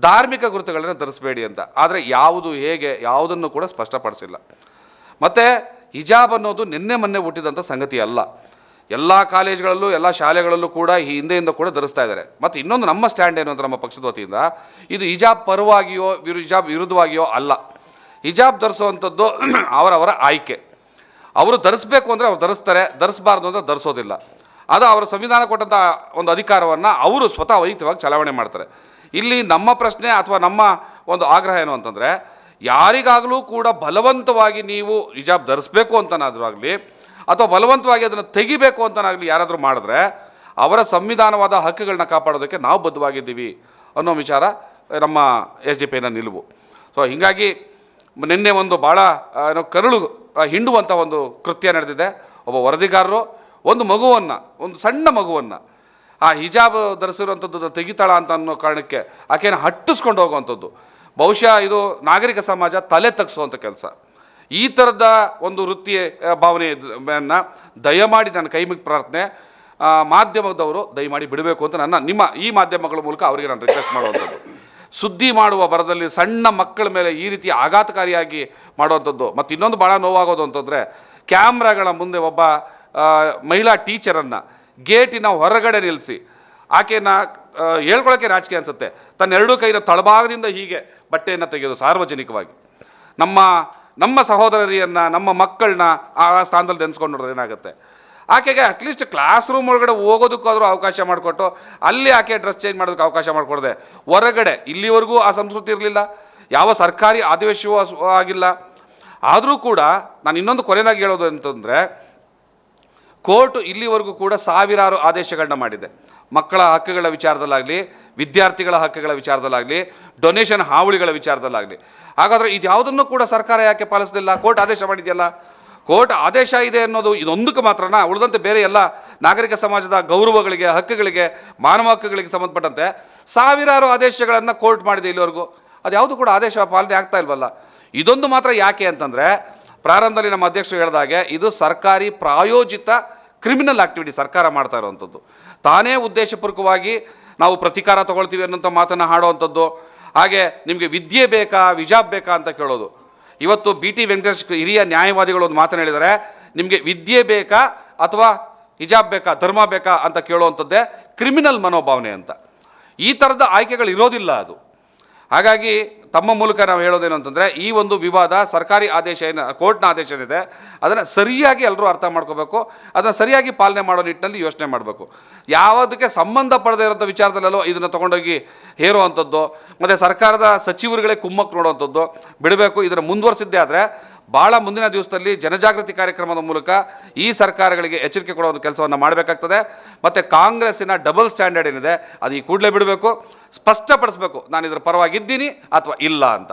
ಧಾರ್ಮಿಕ ಗುರುತುಗಳನ್ನು ಧರಿಸಬೇಡಿ ಅಂತ. ಆದರೆ ಯಾವುದು ಹೇಗೆ ಯಾವುದನ್ನು ಕೂಡ ಸ್ಪಷ್ಟಪಡಿಸಿಲ್ಲ. ಮತ್ತು ಹಿಜಾಬ್ ಅನ್ನೋದು ನಿನ್ನೆ ಮೊನ್ನೆ ಹುಟ್ಟಿದಂಥ ಸಂಗತಿ ಅಲ್ಲ. ಎಲ್ಲ ಕಾಲೇಜ್ಗಳಲ್ಲೂ ಎಲ್ಲ ಶಾಲೆಗಳಲ್ಲೂ ಕೂಡ ಈ ಹಿಂದೆಯಿಂದ ಕೂಡ ಧರಿಸ್ತಾ ಇದ್ದಾರೆ. ಮತ್ತು ಇನ್ನೊಂದು ನಮ್ಮ ಸ್ಟ್ಯಾಂಡ್ ಏನು ಅಂತ ನಮ್ಮ ಪಕ್ಷದ ವತಿಯಿಂದ, ಇದು ಹಿಜಾಬ್ ಪರವಾಗಿಯೋ ಹಿಜಾಬ್ ವಿರುದ್ಧವಾಗಿಯೋ ಅಲ್ಲ. ಹಿಜಾಬ್ ಧರಿಸುವಂಥದ್ದು ಅವರವರ ಆಯ್ಕೆ. ಅವರು ಧರಿಸ್ಬೇಕು ಅಂದರೆ ಅವ್ರು ಧರಿಸ್ತಾರೆ, ಧರಿಸಬಾರ್ದು ಅಂದರೆ ಧರಿಸೋದಿಲ್ಲ. ಅದು ಅವರ ಸಂವಿಧಾನ ಕೊಟ್ಟಂಥ ಒಂದು ಅಧಿಕಾರವನ್ನು ಅವರು ಸ್ವತಃ ವೈಯಕ್ತಿಕವಾಗಿ ಚಲಾವಣೆ ಮಾಡ್ತಾರೆ. ಇಲ್ಲಿ ನಮ್ಮ ಪ್ರಶ್ನೆ ಅಥವಾ ನಮ್ಮ ಒಂದು ಆಗ್ರಹ ಏನು ಅಂತಂದರೆ, ಯಾರಿಗಾಗಲೂ ಕೂಡ ಬಲವಂತವಾಗಿ ನೀವು ಹಿಜಾಬ್ ಧರಿಸ್ಬೇಕು ಅಂತನಾದರೂ ಆಗಲಿ ಅಥವಾ ಬಲವಂತವಾಗಿ ಅದನ್ನು ತೆಗಿಬೇಕು ಅಂತನಾಗಲಿ ಯಾರಾದರೂ ಮಾಡಿದ್ರೆ ಅವರ ಸಂವಿಧಾನವಾದ ಹಕ್ಕುಗಳನ್ನ ಕಾಪಾಡೋದಕ್ಕೆ ನಾವು ಬದ್ಧವಾಗಿದ್ದೀವಿ ಅನ್ನೋ ವಿಚಾರ ನಮ್ಮ SDP ನ ನಿಲುವು. ಸೊ ಹೀಗಾಗಿ ನಿನ್ನೆ ಒಂದು ಭಾಳ ಏನೋ ಕರುಳು ಹಿಂಡುವಂಥ ಒಂದು ಕೃತ್ಯ ನಡೆದಿದೆ. ಒಬ್ಬ ವರದಿಗಾರರು ಒಂದು ಮಗುವನ್ನು, ಒಂದು ಸಣ್ಣ ಮಗುವನ್ನು ಆ ಹಿಜಾಬ್ ಧರಿಸಿರುವಂಥದ್ದು ತೆಗಿತಾಳ ಅಂತ ಅನ್ನೋ ಕಾರಣಕ್ಕೆ ಆಕೆಯನ್ನು ಹಟ್ಟಿಸ್ಕೊಂಡು ಹೋಗುವಂಥದ್ದು. ಬಹುಶಃ ಇದು ನಾಗರಿಕ ಸಮಾಜ ತಲೆ ತಗ್ಸುವಂಥ ಕೆಲಸ. ಈ ಥರದ ಒಂದು ವೃತ್ತಿ ಭಾವನೆಯನ್ನು ದಯಮಾಡಿ ನನ್ನ ಕೈ ಮುಗಿ ಪ್ರಾರ್ಥನೆ, ಮಾಧ್ಯಮದವರು ದಯಮಾಡಿ ಬಿಡಬೇಕು ಅಂತ ನಿಮ್ಮ ಈ ಮಾಧ್ಯಮಗಳ ಮೂಲಕ ಅವರಿಗೆ ನಾನು ರಿಕ್ವೆಸ್ಟ್ ಮಾಡುವಂಥದ್ದು. ಸುದ್ದಿ ಮಾಡುವ ಬರದಲ್ಲಿ ಸಣ್ಣ ಮಕ್ಕಳ ಮೇಲೆ ಈ ರೀತಿ ಆಘಾತಕಾರಿಯಾಗಿ ಮಾಡುವಂಥದ್ದು. ಮತ್ತು ಇನ್ನೊಂದು ಭಾಳ ನೋವಾಗೋದು ಅಂತಂದರೆ, ಕ್ಯಾಮ್ರಾಗಳ ಮುಂದೆ ಒಬ್ಬ ಮಹಿಳಾ ಟೀಚರನ್ನು ಗೇಟಿನ ಹೊರಗಡೆ ನಿಲ್ಲಿಸಿ ಆಕೆಯನ್ನು ಹೇಳ್ಕೊಳ್ಳೋಕ್ಕೆ ನಾಚಿಕೆ ಅನಿಸುತ್ತೆ, ತನ್ನ ಎರಡೂ ಕೈನ ತಳಭಾಗದಿಂದ ಹೀಗೆ ಬಟ್ಟೆಯನ್ನು ತೆಗೆಯೋದು ಸಾರ್ವಜನಿಕವಾಗಿ. ನಮ್ಮ ಸಹೋದರಿಯನ್ನು, ನಮ್ಮ ಮಕ್ಕಳನ್ನ ಆ ಸ್ಥಾನದಲ್ಲಿ ನೆನೆಸ್ಕೊಂಡು ನೋಡಿದ್ರೆ ಏನಾಗುತ್ತೆ? ಆಕೆಗೆ ಅಟ್ಲೀಸ್ಟ್ ಕ್ಲಾಸ್ ರೂಮ್ ಒಳಗಡೆ ಹೋಗೋದಕ್ಕಾದರೂ ಅವಕಾಶ ಮಾಡಿಕೊಟ್ಟು ಅಲ್ಲಿ ಆಕೆ ಡ್ರೆಸ್ ಚೇಂಜ್ ಮಾಡೋದಕ್ಕೆ ಅವಕಾಶ ಮಾಡಿಕೊಡದೆ ಹೊರಗಡೆ, ಇಲ್ಲಿವರೆಗೂ ಆ ಸಂಸ್ಕೃತಿ ಇರಲಿಲ್ಲ, ಯಾವ ಸರ್ಕಾರಿ ಆದೇಶವೂ ಆಗಿಲ್ಲ. ಆದರೂ ಕೂಡ ನಾನು ಇನ್ನೊಂದು ಕೊನೆಯಾಗಿ ಹೇಳೋದು ಅಂತಂದರೆ, ಕೋರ್ಟು ಇಲ್ಲಿವರೆಗೂ ಕೂಡ ಸಾವಿರಾರು ಆದೇಶಗಳನ್ನ ಮಾಡಿದೆ. ಮಕ್ಕಳ ಹಕ್ಕುಗಳ ವಿಚಾರದಲ್ಲಾಗಲಿ, ವಿದ್ಯಾರ್ಥಿಗಳ ಹಕ್ಕುಗಳ ವಿಚಾರದಲ್ಲಾಗಲಿ, ಡೊನೇಷನ್ ಹಾವಳಿಗಳ ವಿಚಾರದಲ್ಲಾಗಲಿ. ಹಾಗಾದರೆ ಇದು ಯಾವುದನ್ನು ಕೂಡ ಸರ್ಕಾರ ಯಾಕೆ ಪಾಲಿಸಲಿಲ್ಲ? ಕೋರ್ಟ್ ಆದೇಶ ಮಾಡಿದೆಯಲ್ಲ. ಕೋರ್ಟ್ ಆದೇಶ ಇದೆ ಅನ್ನೋದು ಇದೊಂದಕ್ಕೆ ಮಾತ್ರನಾ? ಉಳಿದಂತೆ ಬೇರೆ ಎಲ್ಲ ನಾಗರಿಕ ಸಮಾಜದ ಗೌರವಗಳಿಗೆ, ಹಕ್ಕುಗಳಿಗೆ, ಮಾನವ ಹಕ್ಕುಗಳಿಗೆ ಸಂಬಂಧಪಟ್ಟಂತೆ ಸಾವಿರಾರು ಆದೇಶಗಳನ್ನು ಕೋರ್ಟ್ ಮಾಡಿದೆ ಇಲ್ಲಿವರೆಗೂ. ಅದು ಯಾವುದು ಕೂಡ ಆದೇಶ ಪಾಲನೆ ಆಗ್ತಾ ಇಲ್ವಲ್ಲ. ಇದೊಂದು ಮಾತ್ರ ಯಾಕೆ ಅಂತಂದರೆ, ಪ್ರಾರಂಭದಲ್ಲಿ ನಮ್ಮ ಅಧ್ಯಕ್ಷರು ಹೇಳಿದಾಗೆ ಇದು ಸರ್ಕಾರಿ ಪ್ರಾಯೋಜಿತ ಕ್ರಿಮಿನಲ್ ಆಕ್ಟಿವಿಟಿ ಸರ್ಕಾರ ಮಾಡ್ತಾ ಇರುವಂಥದ್ದು. ತಾನೇ ಉದ್ದೇಶಪೂರ್ವಕವಾಗಿ ನಾವು ಪ್ರತೀಕಾರ ತಗೊಳ್ತೀವಿ ಅನ್ನೋಂಥ ಮಾತನ್ನು ಹಾಡುವಂಥದ್ದು. ಹಾಗೆ ನಿಮಗೆ ವಿದ್ಯೆ ಬೇಕಾ, ಹಿಜಾಬ್ ಬೇಕಾ ಅಂತ ಕೇಳೋದು. ಇವತ್ತು BT ವೆಂಕಟೇಶ್ ಹಿರಿಯ ನ್ಯಾಯವಾದಿಗಳು ಒಂದು ಮಾತನ್ನು ಹೇಳಿದ್ದಾರೆ, ನಿಮಗೆ ವಿದ್ಯೆ ಬೇಕಾ ಅಥವಾ ಹಿಜಾಬ್ ಬೇಕಾ, ಧರ್ಮ ಬೇಕಾ ಅಂತ ಕೇಳುವಂಥದ್ದೇ ಕ್ರಿಮಿನಲ್ ಮನೋಭಾವನೆ ಅಂತ. ಈ ಥರದ ಆಯ್ಕೆಗಳು ಇರೋದಿಲ್ಲ ಅದು. ಹಾಗಾಗಿ ತಮ್ಮ ಮೂಲಕ ನಾವು ಹೇಳೋದೇನು ಅಂತಂದರೆ, ಈ ಒಂದು ವಿವಾದ ಸರ್ಕಾರಿ ಆದೇಶ ಏನು, ಕೋರ್ಟ್ನ ಆದೇಶ ಏನಿದೆ ಅದನ್ನು ಸರಿಯಾಗಿ ಎಲ್ಲರೂ ಅರ್ಥ ಮಾಡ್ಕೋಬೇಕು, ಅದನ್ನು ಸರಿಯಾಗಿ ಪಾಲನೆ ಮಾಡೋ ನಿಟ್ಟಿನಲ್ಲಿ ಯೋಚನೆ ಮಾಡಬೇಕು. ಯಾವುದಕ್ಕೆ ಸಂಬಂಧಪಡದೇ ಇರೋಂಥ ವಿಚಾರದಲ್ಲೆಲ್ಲೋ ಇದನ್ನು ತೊಗೊಂಡೋಗಿ ಹೇರುವಂಥದ್ದು, ಮತ್ತು ಸರ್ಕಾರದ ಸಚಿವರುಗಳೇ ಕುಮ್ಮಕ್ಕು ನೋಡುವಂಥದ್ದು ಬಿಡಬೇಕು. ಇದನ್ನು ಮುಂದುವರಿಸಿದ್ದೇ ಆದರೆ ಭಾಳ ಮುಂದಿನ ದಿವಸದಲ್ಲಿ ಜನಜಾಗೃತಿ ಕಾರ್ಯಕ್ರಮದ ಮೂಲಕ ಈ ಸರ್ಕಾರಗಳಿಗೆ ಎಚ್ಚರಿಕೆ ಕೊಡೋ ಒಂದು ಕೆಲಸವನ್ನು ಮಾಡಬೇಕಾಗ್ತದೆ. ಮತ್ತು ಕಾಂಗ್ರೆಸ್ಸಿನ ಡಬಲ್ ಸ್ಟ್ಯಾಂಡರ್ಡ್ ಏನಿದೆ ಅದು ಈ ಕೂಡಲೇ ಬಿಡಬೇಕು, ಸ್ಪಷ್ಟಪಡಿಸಬೇಕು, ನಾನು ಇದರ ಪರವಾಗಿದ್ದೀನಿ ಅಥವಾ ಇಲ್ಲ ಅಂತ.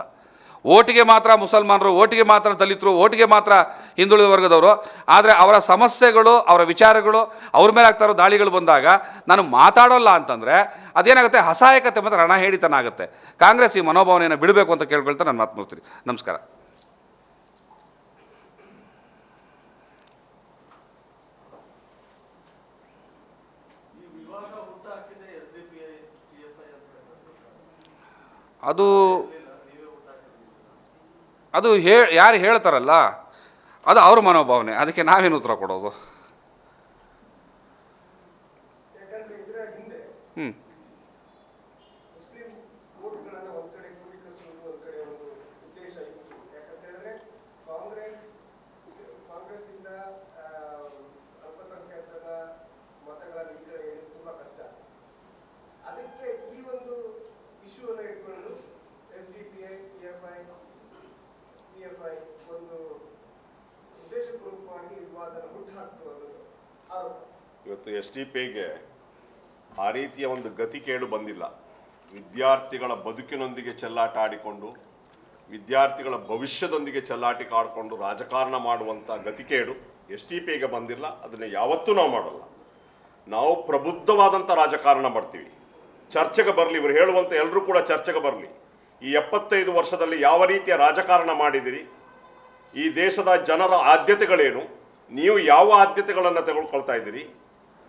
ಓಟಿಗೆ ಮಾತ್ರ ಮುಸಲ್ಮಾನರು, ಓಟಿಗೆ ಮಾತ್ರ ದಲಿತರು, ಓಟಿಗೆ ಮಾತ್ರ ಹಿಂದುಳಿದ ವರ್ಗದವರು, ಆದರೆ ಅವರ ಸಮಸ್ಯೆಗಳು, ಅವರ ವಿಚಾರಗಳು, ಅವ್ರ ಮೇಲೆ ಆಗ್ತಾ ಇರೋ ದಾಳಿಗಳು ಬಂದಾಗ ನಾನು ಮಾತಾಡೋಲ್ಲ ಅಂತಂದರೆ ಅದೇನಾಗುತ್ತೆ? ಅಸಹಾಯಕತೆ ಮತ್ತು ರಣಹೇಡಿತನ ಆಗುತ್ತೆ. ಕಾಂಗ್ರೆಸ್ ಈ ಮನೋಭಾವನೆಯನ್ನು ಬಿಡಬೇಕು ಅಂತ ಕೇಳ್ಕೊಳ್ತಾ ನಾನು ಮಾತು ಮುಗಿಸ್ತೀನಿ. ನಮಸ್ಕಾರ. ಅದು ಯಾರು ಹೇಳ್ತಾರಲ್ಲ ಅದು ಅವ್ರ ಮನೋಭಾವನೆ, ಅದಕ್ಕೆ ನಾವೇನು ಉತ್ತರ ಕೊಡೋದು? ಹ್ಞೂ ಇವತ್ತು SDP ಆ ರೀತಿಯ ಒಂದು ಗತಿ ಕೇಳು ಬಂದಿಲ್ಲ. ವಿದ್ಯಾರ್ಥಿಗಳ ಬದುಕಿನೊಂದಿಗೆ ಚೆಲ್ಲಾಟ ಆಡಿಕೊಂಡು, ವಿದ್ಯಾರ್ಥಿಗಳ ಭವಿಷ್ಯದೊಂದಿಗೆ ಚೆಲ್ಲಾಟ ಆಡಿಕೊಂಡು ರಾಜಕಾರಣ ಮಾಡುವಂಥ ಗತಿಕೇಡು SDP ಬಂದಿಲ್ಲ. ಅದನ್ನು ಯಾವತ್ತೂ ನಾವು ಮಾಡಲ್ಲ. ನಾವು ಪ್ರಬುದ್ಧವಾದಂಥ ರಾಜಕಾರಣ ಮಾಡ್ತೀವಿ. ಚರ್ಚೆಗೆ ಬರಲಿ, ಇವರು ಹೇಳುವಂಥ ಎಲ್ಲರೂ ಕೂಡ ಚರ್ಚೆಗೆ ಬರಲಿ. ಈ 75 ವರ್ಷದಲ್ಲಿ ಯಾವ ರೀತಿಯ ರಾಜಕಾರಣ ಮಾಡಿದಿರಿ, ಈ ದೇಶದ ಜನರ ಆದ್ಯತೆಗಳೇನು, ನೀವು ಯಾವ ಆದ್ಯತೆಗಳನ್ನು ತೆಗೆದುಕೊಳ್ತಾ ಇದ್ದೀರಿ,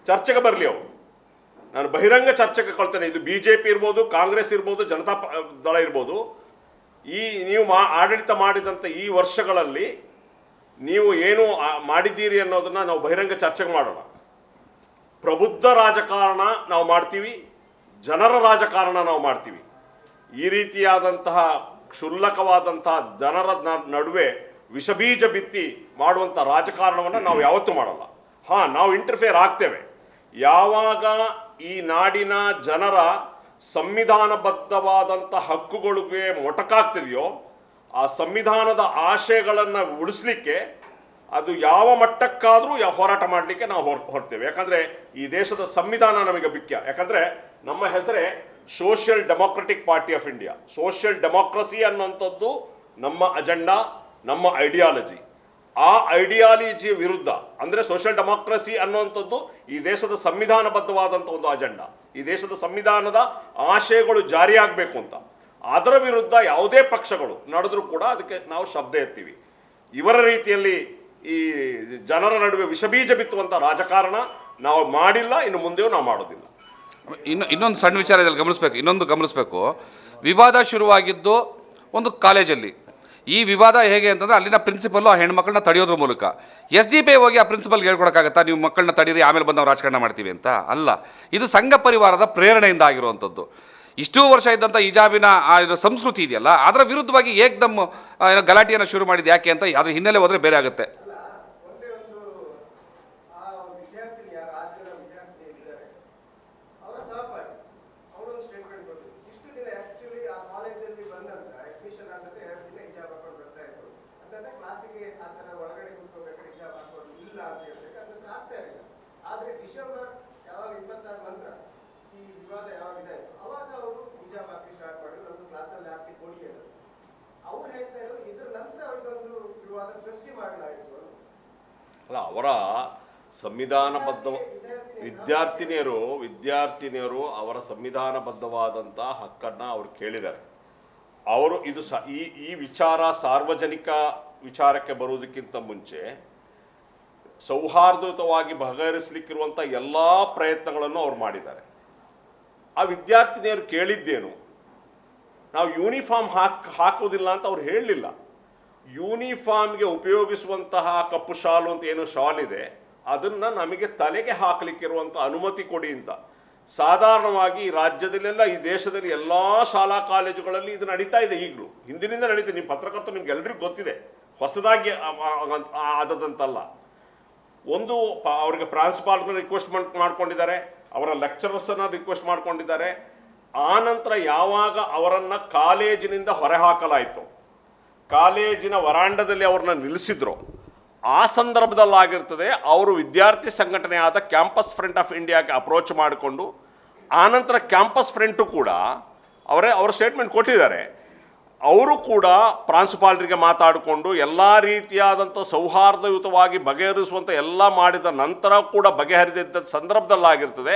ಚರ್ಚೆಗೆ ಬರಲಿ ಅವರು. ನಾನು ಬಹಿರಂಗ ಚರ್ಚೆಗೆ ಕೊಳ್ತೇನೆ. ಇದು BJP ಇರ್ಬೋದು, ಕಾಂಗ್ರೆಸ್ ಇರ್ಬೋದು, ಜನತಾ ದಳ ಇರ್ಬೋದು. ಈ ನೀವು ಆಡಳಿತ ಮಾಡಿದಂಥ ಈ ವರ್ಷಗಳಲ್ಲಿ ನೀವು ಏನು ಮಾಡಿದ್ದೀರಿ ಅನ್ನೋದನ್ನು ನಾವು ಬಹಿರಂಗ ಚರ್ಚೆಗೆ ಮಾಡೋಣ. ಪ್ರಬುದ್ಧ ರಾಜಕಾರಣ ನಾವು ಮಾಡ್ತೀವಿ, ಜನರ ರಾಜಕಾರಣ ನಾವು ಮಾಡ್ತೀವಿ. ಈ ರೀತಿಯಾದಂತಹ ಕ್ಷುಲ್ಲಕವಾದಂತಹ ಜನರ ನಡುವೆ ವಿಷಬೀಜ ಬಿತ್ತಿ ಮಾಡುವಂಥ ರಾಜಕಾರಣವನ್ನು ನಾವು ಯಾವತ್ತೂ ಮಾಡಲ್ಲ. ನಾವು ಇಂಟರ್ಫಿಯರ್ ಆಗ್ತೇವೆ ಯಾವಾಗ ಈ ನಾಡಿನ ಜನರ ಸಂವಿಧಾನಬದ್ಧವಾದಂಥ ಹಕ್ಕುಗಳಿಗೆ ಮೊಟಕಾಗ್ತಿದೆಯೋ, ಆ ಸಂವಿಧಾನದ ಆಶಯಗಳನ್ನು ಉಳಿಸ್ಲಿಕ್ಕೆ ಅದು ಯಾವ ಮಟ್ಟಕ್ಕಾದರೂ ಹೋರಾಟ ಮಾಡಲಿಕ್ಕೆ ನಾವು ಹೊರಡ್ತೇವೆ. ಯಾಕಂದರೆ ಈ ದೇಶದ ಸಂವಿಧಾನ ನಮಗೆ ಮುಖ್ಯ. ಯಾಕಂದರೆ ನಮ್ಮ ಹೆಸರೇ social democratic party of India. Social democracy ಅನ್ನುವಂಥದ್ದು ನಮ್ಮ ಅಜೆಂಡಾ, ನಮ್ಮ ಐಡಿಯಾಲಜಿ. ಆ ಐಡಿಯಾಲಜಿಯ ವಿರುದ್ಧ ಅಂದರೆ ಸೋಷಿಯಲ್ ಡೆಮೋಕ್ರಸಿ ಅನ್ನುವಂಥದ್ದು ಈ ದೇಶದ ಸಂವಿಧಾನಬದ್ಧವಾದಂಥ ಒಂದು ಅಜೆಂಡಾ. ಈ ದೇಶದ ಸಂವಿಧಾನದ ಆಶಯಗಳು ಜಾರಿಯಾಗಬೇಕು ಅಂತ. ಅದರ ವಿರುದ್ಧ ಯಾವುದೇ ಪಕ್ಷಗಳು ನಡೆದರೂ ಕೂಡ ಅದಕ್ಕೆ ನಾವು ಶಬ್ದ ಎತ್ತೀವಿ. ಇವರ ರೀತಿಯಲ್ಲಿ ಈ ಜನರ ನಡುವೆ ವಿಷಬೀಜ ಬಿತ್ತುವಂಥ ರಾಜಕಾರಣ ನಾವು ಮಾಡಿಲ್ಲ, ಇನ್ನು ಮುಂದೆಯೂ ನಾವು ಮಾಡೋದಿಲ್ಲ. ಇನ್ನೊಂದು ಸಣ್ಣ ವಿಚಾರ ಇದರಲ್ಲಿ ಗಮನಿಸಬೇಕು. ವಿವಾದ ಶುರುವಾಗಿದ್ದು ಒಂದು ಕಾಲೇಜಲ್ಲಿ. ಈ ವಿವಾದ ಹೇಗೆ ಅಂತಂದರೆ ಅಲ್ಲಿನ ಪ್ರಿನ್ಸಿಪಲ್ಲು ಆ ಹೆಣ್ಮಕ್ಳನ್ನ ತಡೆಯೋದ್ರ ಮೂಲಕ. SDP ಹೋಗಿ ಆ ಪ್ರಿನ್ಸಿಪಲ್ಗೆ ಹೇಳ್ಕೊಡೋಕ್ಕಾಗತ್ತಾ, ನೀವು ಮಕ್ಕಳನ್ನ ತಡೀರಿ ಆಮೇಲೆ ಬಂದು ನಾವು ರಾಜಕಾರಣ ಮಾಡ್ತೀವಿ ಅಂತ? ಅಲ್ಲ, ಇದು ಸಂಘ ಪರಿವಾರದ ಪ್ರೇರಣೆಯಿಂದ ಆಗಿರುವಂಥದ್ದು. ಇಷ್ಟೂ ವರ್ಷ ಇದ್ದಂಥ ಹಿಜಾಬಿನ ಸಂಸ್ಕೃತಿ ಇದೆಯಲ್ಲ, ಅದರ ವಿರುದ್ಧವಾಗಿ ಏಕ್ದಮ್ ಗಲಾಟೆಯನ್ನು ಶುರು ಮಾಡಿದ್ದು ಯಾಕೆ ಅಂತ ಅದ್ರ ಹಿನ್ನೆಲೆ ಹೋದರೆ ಬೇರೆ ಆಗುತ್ತೆ. ಅಲ್ಲ, ಅವರ ಸಂವಿಧಾನಬದ್ಧ ವಿದ್ಯಾರ್ಥಿನಿಯರು ಅವರ ಸಂವಿಧಾನಬದ್ಧವಾದಂಥ ಹಕ್ಕನ್ನು ಅವರು ಕೇಳಿದ್ದಾರೆ. ಅವರು ಇದು ಈ ವಿಚಾರ ಸಾರ್ವಜನಿಕ ವಿಚಾರಕ್ಕೆ ಬರುವುದಕ್ಕಿಂತ ಮುಂಚೆ ಸೌಹಾರ್ದಯುತವಾಗಿ ಬಗೆಹರಿಸಲಿಕ್ಕಿರುವಂಥ ಎಲ್ಲ ಪ್ರಯತ್ನಗಳನ್ನು ಅವ್ರು ಮಾಡಿದ್ದಾರೆ. ಆ ವಿದ್ಯಾರ್ಥಿನಿಯರು ಕೇಳಿದ್ದೇನು, ನಾವು ಯೂನಿಫಾರ್ಮ್ ಹಾಕೋದಿಲ್ಲ ಅಂತ ಅವ್ರು ಹೇಳಲಿಲ್ಲ. ಯೂನಿಫಾರ್ಮ್ಗೆ ಉಪಯೋಗಿಸುವಂತಹ ಕಪ್ಪು ಶಾಲು ಅಂತ ಏನು ಶಾಲ್ ಇದೆ, ಅದನ್ನು ನಮಗೆ ತಲೆಗೆ ಹಾಕಲಿಕ್ಕಿರುವಂಥ ಅನುಮತಿ ಕೊಡಿ ಅಂತ. ಸಾಧಾರಣವಾಗಿ ಈ ರಾಜ್ಯದಲ್ಲೆಲ್ಲ, ಈ ದೇಶದಲ್ಲಿ ಎಲ್ಲ ಶಾಲಾ ಕಾಲೇಜುಗಳಲ್ಲಿ ಇದು ನಡೀತಾ ಇದೆ. ಈಗಲೂ ಹಿಂದಿನಿಂದ ನಡೀತಿದೆ. ನಿಮ್ಮ ಪತ್ರಕರ್ತರು ನಿಮ್ಗೆ ಎಲ್ರಿಗೂ ಗೊತ್ತಿದೆ, ಹೊಸದಾಗಿ ಆದದಂತಲ್ಲ. ಅವರಿಗೆ ಪ್ರಾನ್ಸಿಪಾಲ್ನ ರಿಕ್ವೆಸ್ಟ್ ಮಾಡ್ಕೊಂಡಿದ್ದಾರೆ, ಅವರ ಲೆಕ್ಚರರ್ಸನ್ನು ರಿಕ್ವೆಸ್ಟ್ ಮಾಡ್ಕೊಂಡಿದ್ದಾರೆ. ಆ ನಂತರ ಯಾವಾಗ ಅವರನ್ನು ಕಾಲೇಜಿನಿಂದ ಹೊರಹಾಕಲಾಯಿತು, ಕಾಲೇಜಿನ ವರಾಂಡದಲ್ಲಿ ಅವ್ರನ್ನ ನಿಲ್ಲಿಸಿದ್ರು, ಆ ಸಂದರ್ಭದಲ್ಲಾಗಿರ್ತದೆ ಅವರು ವಿದ್ಯಾರ್ಥಿ ಸಂಘಟನೆಯಾದ ಕ್ಯಾಂಪಸ್ ಫ್ರಂಟ್ ಆಫ್ ಇಂಡಿಯಾಗೆ ಅಪ್ರೋಚ್ ಮಾಡಿಕೊಂಡು, ಆನಂತರ ಕ್ಯಾಂಪಸ್ ಫ್ರಂಟು ಕೂಡ ಅವರ ಸ್ಟೇಟ್ಮೆಂಟ್ ಕೊಟ್ಟಿದ್ದಾರೆ. ಅವರು ಕೂಡ ಪ್ರಾಂಶುಪಾಲರಿಗೆ ಮಾತಾಡಿಕೊಂಡು ಎಲ್ಲ ರೀತಿಯಾದಂಥ ಸೌಹಾರ್ದಯುತವಾಗಿ ಬಗೆಹರಿಸುವಂಥ ಎಲ್ಲ ಮಾಡಿದ ನಂತರ ಕೂಡ ಬಗೆಹರಿದಿದ್ದ ಸಂದರ್ಭದಲ್ಲಾಗಿರ್ತದೆ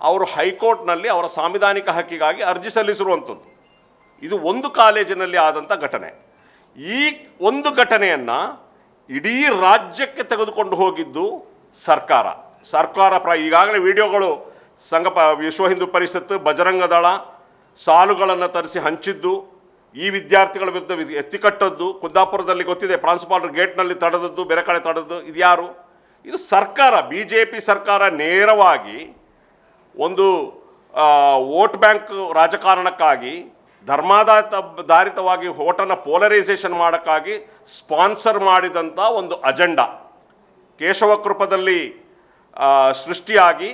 ಅವರು ಹೈಕೋರ್ಟ್ನಲ್ಲಿ ಅವರ ಸಾಂವಿಧಾನಿಕ ಹಕ್ಕಿಗಾಗಿ ಅರ್ಜಿ ಸಲ್ಲಿಸಿರುವಂಥದ್ದು. ಇದು ಒಂದು ಕಾಲೇಜಿನಲ್ಲಿ ಆದಂಥ ಘಟನೆ. ಈ ಒಂದು ಘಟನೆಯನ್ನು ಇಡೀ ರಾಜ್ಯಕ್ಕೆ ತೆಗೆದುಕೊಂಡು ಹೋಗಿದ್ದು ಸರ್ಕಾರ ಈಗಾಗಲೇ ವಿಡಿಯೋಗಳು ವಿಶ್ವ ಹಿಂದೂ ಪರಿಷತ್, ಬಜರಂಗ ದಳ ಸಾಲುಗಳನ್ನು ತರಿಸಿ ಹಂಚಿದ್ದು, ಈ ವಿದ್ಯಾರ್ಥಿಗಳ ವಿರುದ್ಧ ಎತ್ತಿಕಟ್ಟದ್ದು, ಕುಂದಾಪುರದಲ್ಲಿ ಗೊತ್ತಿದೆ, ಪ್ರಾಂಶುಪಾಲರು ಗೇಟ್ನಲ್ಲಿ ತಡೆದದ್ದು, ಬೇರೆ ಕಡೆ ತಡೆದದ್ದು, ಇದು ಯಾರು? ಇದು ಸರ್ಕಾರ, BJP ಸರ್ಕಾರ ನೇರವಾಗಿ ಒಂದು ವೋಟ್ ಬ್ಯಾಂಕ್ ರಾಜಕಾರಣಕ್ಕಾಗಿ ಧರ್ಮಾಧಾರಿತವಾಗಿ ವೋಟನ್ನು ಪೋಲರೈಸೇಷನ್ ಮಾಡೋಕ್ಕಾಗಿ ಸ್ಪಾನ್ಸರ್ ಮಾಡಿದಂಥ ಒಂದು ಅಜೆಂಡಾ ಕೇಶವಕೃಪದಲ್ಲಿ ಸೃಷ್ಟಿಯಾಗಿ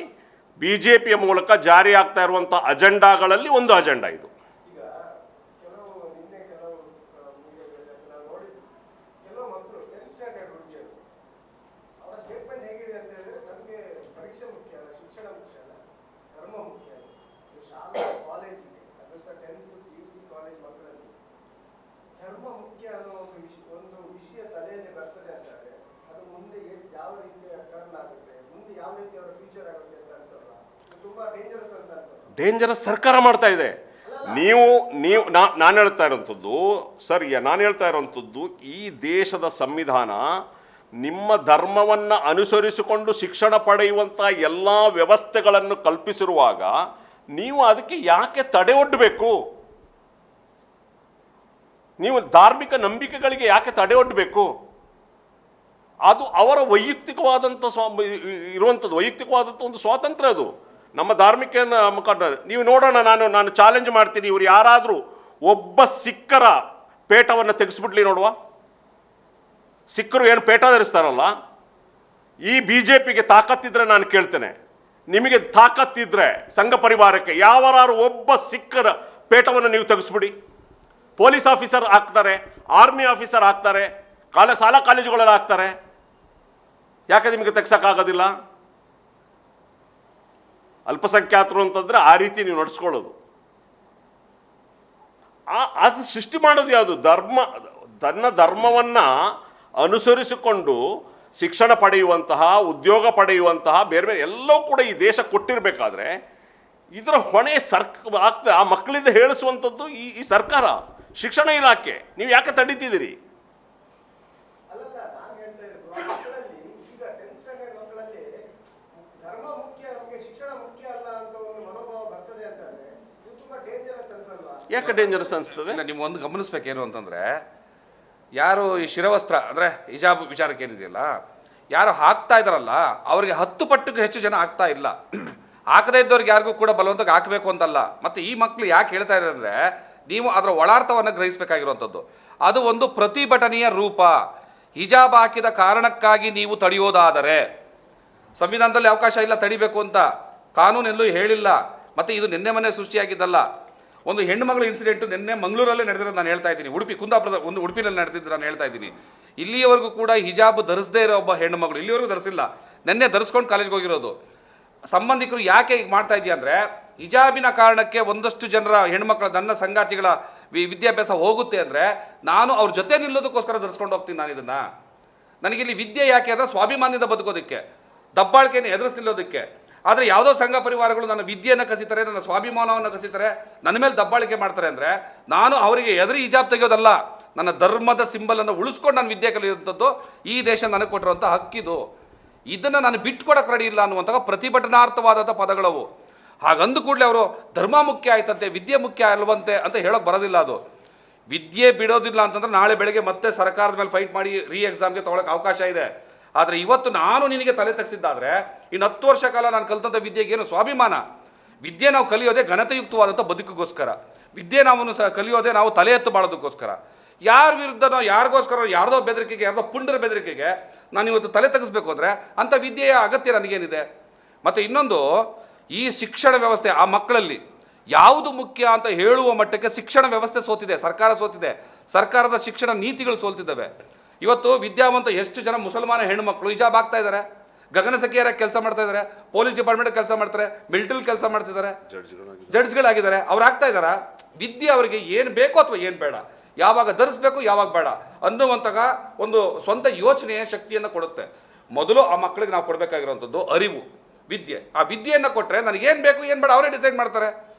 BJPಯ ಮೂಲಕ ಜಾರಿ ಆಗ್ತಾ ಇರುವಂಥ ಅಜೆಂಡಾಗಳಲ್ಲಿ ಒಂದು ಅಜೆಂಡಾ ಇದು. ಡೇಂಜರಸ್ ಸರ್ಕಾರ ಮಾಡ್ತಾ ಇದೆ. ನಾನು ಹೇಳ್ತಾ ಇರೋಂಥದ್ದು ಸರ್, ನಾನು ಹೇಳ್ತಾ ಇರೋಂಥದ್ದು ಈ ದೇಶದ ಸಂವಿಧಾನ ನಿಮ್ಮ ಧರ್ಮವನ್ನು ಅನುಸರಿಸಿಕೊಂಡು ಶಿಕ್ಷಣ ಪಡೆಯುವಂಥ ಎಲ್ಲ ವ್ಯವಸ್ಥೆಗಳನ್ನು ಕಲ್ಪಿಸಿರುವಾಗ ನೀವು ಅದಕ್ಕೆ ಯಾಕೆ ತಡೆ ಒಡ್ಡಬೇಕು? ನೀವು ಧಾರ್ಮಿಕ ನಂಬಿಕೆಗಳಿಗೆ ಯಾಕೆ ತಡೆ ಒಡ್ಡಬೇಕು? ಅದು ಅವರ ವೈಯಕ್ತಿಕವಾದಂಥ ಇರುವಂಥದ್ದು, ವೈಯಕ್ತಿಕವಾದಂಥ ಒಂದು ಸ್ವಾತಂತ್ರ್ಯ ಅದು. ನಮ್ಮ ಧಾರ್ಮಿಕ ಮುಖಂಡ ನೀವು ನೋಡೋಣ, ನಾನು ಚಾಲೆಂಜ್ ಮಾಡ್ತೀನಿ, ಇವರು ಯಾರಾದರೂ ಒಬ್ಬ ಸಿಕ್ಕರ ಪೇಟವನ್ನು ತೆಗೆಸ್ಬಿಡ್ಲಿ ನೋಡುವ. ಸಿಕ್ಕರು ಏನು ಪೇಟ ಧರಿಸ್ತಾರಲ್ಲ, ಈ BJPಗೆ ತಾಕತ್ತಿದ್ರೆ ನಾನು ಕೇಳ್ತೇನೆ, ನಿಮಗೆ ತಾಕತ್ತಿದ್ರೆ ಸಂಘ ಪರಿವಾರಕ್ಕೆ ಯಾವಾರು ಒಬ್ಬ ಸಿಕ್ಕರ ಪೇಟವನ್ನು ನೀವು ತೆಗೆಸ್ಬಿಡಿ. ಪೊಲೀಸ್ ಆಫೀಸರ್ ಆಗ್ತಾರೆ, ಆರ್ಮಿ ಆಫೀಸರ್ ಆಗ್ತಾರೆ, ಶಾಲಾ ಕಾಲೇಜುಗಳಲ್ಲಿ ಆಗ್ತಾರೆ. ಯಾಕೆ ನಿಮಗೆ ತೆಗ್ಸೋಕ್ಕಾಗೋದಿಲ್ಲ? ಅಲ್ಪಸಂಖ್ಯಾತರು ಅಂತಂದರೆ ಆ ರೀತಿ ನೀವು ನಡೆಸ್ಕೊಳ್ಳೋದು. ಅದು ಸೃಷ್ಟಿ ಮಾಡೋದು ಯಾವುದು? ತನ್ನ ಧರ್ಮವನ್ನು ಅನುಸರಿಸಿಕೊಂಡು ಶಿಕ್ಷಣ ಪಡೆಯುವಂತಹ, ಉದ್ಯೋಗ ಪಡೆಯುವಂತಹ ಬೇರೆ ಬೇರೆ ಎಲ್ಲವೂ ಕೂಡ ಈ ದೇಶ ಕೊಟ್ಟಿರಬೇಕಾದ್ರೆ ಇದರ ಹೊಣೆ ಆಗ್ತದೆ ಆ ಮಕ್ಕಳಿಂದ ಹೇಳಿಸುವಂಥದ್ದು ಈ ಸರ್ಕಾರ, ಶಿಕ್ಷಣ ಇಲಾಖೆ. ನೀವು ಯಾಕೆ ತಡೀತಿದ್ದೀರಿ? ಯಾಕೆ ಡೇಂಜರಸ್ ಅನಿಸ್ತದೆ? ನೀವು ಒಂದು ಗಮನಿಸ್ಬೇಕೇನು ಅಂತಂದರೆ, ಯಾರು ಈ ಶಿರವಸ್ತ್ರ ಅಂದರೆ ಹಿಜಾಬ್ ವಿಚಾರಕ್ಕೆ ಏನಿದೆಯಲ್ಲ, ಯಾರು ಹಾಕ್ತಾ ಇದ್ದಾರಲ್ಲ ಅವರಿಗೆ 10 ಪಟ್ಟಿಗೂ ಹೆಚ್ಚು ಜನ ಆಗ್ತಾ ಇಲ್ಲ. ಹಾಕದೇ ಇದ್ದವ್ರಿಗೆ ಯಾರಿಗೂ ಕೂಡ ಬಲವಂತಕ್ಕೆ ಹಾಕಬೇಕು ಅಂತಲ್ಲ. ಮತ್ತು ಈ ಮಕ್ಕಳು ಯಾಕೆ ಹೇಳ್ತಾ ಇದ್ದಾರೆ ಅಂದರೆ, ನೀವು ಅದರ ಒಳಾರ್ಥವನ್ನು ಗ್ರಹಿಸಬೇಕಾಗಿರುವಂಥದ್ದು. ಅದು ಒಂದು ಪ್ರತಿಭಟನೆಯ ರೂಪ. ಹಿಜಾಬ್ ಹಾಕಿದ ಕಾರಣಕ್ಕಾಗಿ ನೀವು ತಡೆಯೋದಾದರೆ ಸಂವಿಧಾನದಲ್ಲಿ ಅವಕಾಶ ಇಲ್ಲ ತಡಿಬೇಕು ಅಂತ, ಕಾನೂನೆಲ್ಲೂ ಹೇಳಿಲ್ಲ. ಮತ್ತು ಇದು ನಿನ್ನೆ ಮೊನ್ನೆ ಸೃಷ್ಟಿಯಾಗಿದ್ದಲ್ಲ. ಒಂದು ಹೆಣ್ಣು ಮಗಳ ಇನ್ಸಿಡೆಂಟು ನಿನ್ನೆ ಮಂಗಳೂರಲ್ಲೇ ನಡೆದಿರೋದು ನಾನು ಹೇಳ್ತಾ ಇದ್ದೀನಿ, ಕುಂದಾಪುರದ ಉಡುಪಿನಲ್ಲಿ ನಡೆದಿದ್ದು ನಾನು ಹೇಳ್ತಾ ಇದ್ದೀನಿ. ಇಲ್ಲಿಯವರೆಗೂ ಕೂಡ ಹಿಜಾಬ್ ಧರಿಸದೇ ಇರೋ ಒಬ್ಬ ಹೆಣ್ಣು ಮಗಳು ಇಲ್ಲಿವರೆಗೂ ಧರಿಸಿಲ್ಲ, ನಿನ್ನೆ ಧರಿಸ್ಕೊಂಡು ಕಾಲೇಜ್ಗೆ ಹೋಗಿರೋದು. ಸಂಬಂಧಿಕರು ಯಾಕೆ ಈಗ ಮಾಡ್ತಾ ಇದೆಯಾ ಅಂದರೆ, ಹಿಜಾಬಿನ ಕಾರಣಕ್ಕೆ ಒಂದಷ್ಟು ಜನರ ಹೆಣ್ಮಕ್ಳ ನನ್ನ ಸಂಗಾತಿಗಳ ವಿದ್ಯಾಭ್ಯಾಸ ಹೋಗುತ್ತೆ ಅಂದರೆ ನಾನು ಅವ್ರ ಜೊತೆ ನಿಲ್ಲೋದಕ್ಕೋಸ್ಕರ ಧರಿಸ್ಕೊಂಡು ಹೋಗ್ತೀನಿ. ನಾನು ಇದನ್ನು ನನಗಿಲ್ಲಿ ವಿದ್ಯೆ ಯಾಕೆ ಅಂದರೆ ಸ್ವಾಭಿಮಾನದಿಂದ ಬದುಕೋದಕ್ಕೆ, ದಬ್ಬಾಳಿಕೆಯನ್ನು ಎದುರಿಸಿ ನಿಲ್ಲೋದಕ್ಕೆ. ಆದರೆ ಯಾವುದೋ ಸಂಘ ಪರಿವಾರಗಳು ನನ್ನ ವಿದ್ಯೆಯನ್ನು ಕಸಿತಾರೆ, ನನ್ನ ಸ್ವಾಭಿಮಾನವನ್ನು ಕಸಿತಾರೆ, ನನ್ನ ಮೇಲೆ ದಬ್ಬಾಳಿಕೆ ಮಾಡ್ತಾರೆ ಅಂದರೆ ನಾನು ಅವರಿಗೆ ಎದುರು ಹಿಜಾಬ್ ತೆಗೆಯೋದಲ್ಲ, ನನ್ನ ಧರ್ಮದ ಸಿಂಬಲನ್ನು ಉಳಿಸ್ಕೊಂಡು ನಾನು ವಿದ್ಯೆ ಕಲಿಯುವಂಥದ್ದು ಈ ದೇಶ ನನಗೆ ಕೊಟ್ಟಿರುವಂಥ ಹಕ್ಕಿದು. ಇದನ್ನು ನಾನು ಬಿಟ್ಕೊಡಕ್ಕೆ ರೆಡಿ ಇಲ್ಲ ಅನ್ನುವಂತಹ ಪ್ರತಿಭಟನಾರ್ಥವಾದಂಥ ಪದಗಳವು. ಹಾಗಂದು ಕೂಡಲೇ ಅವರು ಧರ್ಮ ಮುಖ್ಯ ಆಯ್ತಂತೆ, ವಿದ್ಯೆ ಮುಖ್ಯ ಅಲ್ವಂತೆ ಅಂತ ಹೇಳೋಕೆ ಬರೋದಿಲ್ಲ. ಅದು ವಿದ್ಯೆ ಬಿಡೋದಿಲ್ಲ ಅಂತಂದ್ರೆ ನಾಳೆ ಬೆಳಗ್ಗೆ ಮತ್ತೆ ಸರ್ಕಾರದ ಮೇಲೆ ಫೈಟ್ ಮಾಡಿ ಎಕ್ಸಾಮ್ಗೆ ತೊಗೊಳಕ್ಕೆ ಅವಕಾಶ ಇದೆ. ಆದರೆ ಇವತ್ತು ನಾನು ನಿನಗೆ ತಲೆ ತೆಗೆಸಿದ್ದಾದರೆ ಇನ್ನು 10 ವರ್ಷ ಕಾಲ ನಾನು ಕಲಿತಂಥ ವಿದ್ಯೆಗೆ ಏನು ಸ್ವಾಭಿಮಾನ? ವಿದ್ಯೆ ನಾವು ಕಲಿಯೋದೇ ಘನತೆಯುಕ್ತವಾದಂಥ ಬದುಕಿಗೋಸ್ಕರ. ವಿದ್ಯೆ ನಾವು ಕಲಿಯೋದೇ ನಾವು ತಲೆ ಎತ್ತು ಮಾಡೋದಕ್ಕೋಸ್ಕರ. ಯಾರ ವಿರುದ್ಧನೋ ಯಾರಿಗೋಸ್ಕರ ಯಾರ್ದೋ ಬೆದರಿಕೆಗೆ, ಯಾರ್ದೋ ಪುಂಡರ ಬೆದರಿಕೆಗೆ ನಾನು ಇವತ್ತು ತಲೆ ತೆಗೆಸ್ಬೇಕು ಅಂದರೆ ಅಂಥ ವಿದ್ಯೆಯ ಅಗತ್ಯ ನನಗೇನಿದೆ? ಮತ್ತು ಇನ್ನೊಂದು, ಈ ಶಿಕ್ಷಣ ವ್ಯವಸ್ಥೆ ಆ ಮಕ್ಕಳಲ್ಲಿ ಯಾವುದು ಮುಖ್ಯ ಅಂತ ಹೇಳುವ ಮಟ್ಟಕ್ಕೆ ಶಿಕ್ಷಣ ವ್ಯವಸ್ಥೆ ಸೋತಿದೆ, ಸರ್ಕಾರ ಸೋತಿದೆ, ಸರ್ಕಾರದ ಶಿಕ್ಷಣ ನೀತಿಗಳು ಸೋಲ್ತಿದ್ದಾವೆ. ಇವತ್ತು ವಿದ್ಯಾವಂತ ಎಷ್ಟು ಜನ ಮುಸಲ್ಮಾನ ಹೆಣ್ಣುಮಕ್ಕಳು ಹಿಜಾಬ್ ಆಗ್ತಾ ಇದ್ದಾರೆ, ಗಗನಸಖಿಯರ ಕೆಲಸ ಮಾಡ್ತಾ ಇದ್ದಾರೆ, ಪೊಲೀಸ್ ಡಿಪಾರ್ಟ್ಮೆಂಟ್ ಕೆಲಸ ಮಾಡ್ತಾರೆ, ಮಿಲಿಟರಿ ಕೆಲಸ ಮಾಡ್ತಿದ್ದಾರೆ, ಜಡ್ಜ್ಗಳಾಗಿದ್ದಾರೆ. ಅವ್ರು ಆಗ್ತಾ ಇದ್ದಾರಾ? ವಿದ್ಯೆ ಅವರಿಗೆ ಏನು ಬೇಕೋ ಅಥವಾ ಏನು ಬೇಡ, ಯಾವಾಗ ಧರಿಸ್ಬೇಕು ಯಾವಾಗ ಬೇಡ ಅನ್ನುವಂತಹ ಒಂದು ಸ್ವಂತ ಯೋಚನೆಯ ಶಕ್ತಿಯನ್ನು ಕೊಡುತ್ತೆ. ಮೊದಲು ಆ ಮಕ್ಕಳಿಗೆ ನಾವು ಕೊಡಬೇಕಾಗಿರುವಂಥದ್ದು ಅರಿವು, ವಿದ್ಯೆ. ಆ ವಿದ್ಯೆಯನ್ನು ಕೊಟ್ಟರೆ ನನಗೇನು ಬೇಕು ಏನು ಬೇಡ ಅವರೇ ಡಿಸೈಡ್ ಮಾಡ್ತಾರೆ.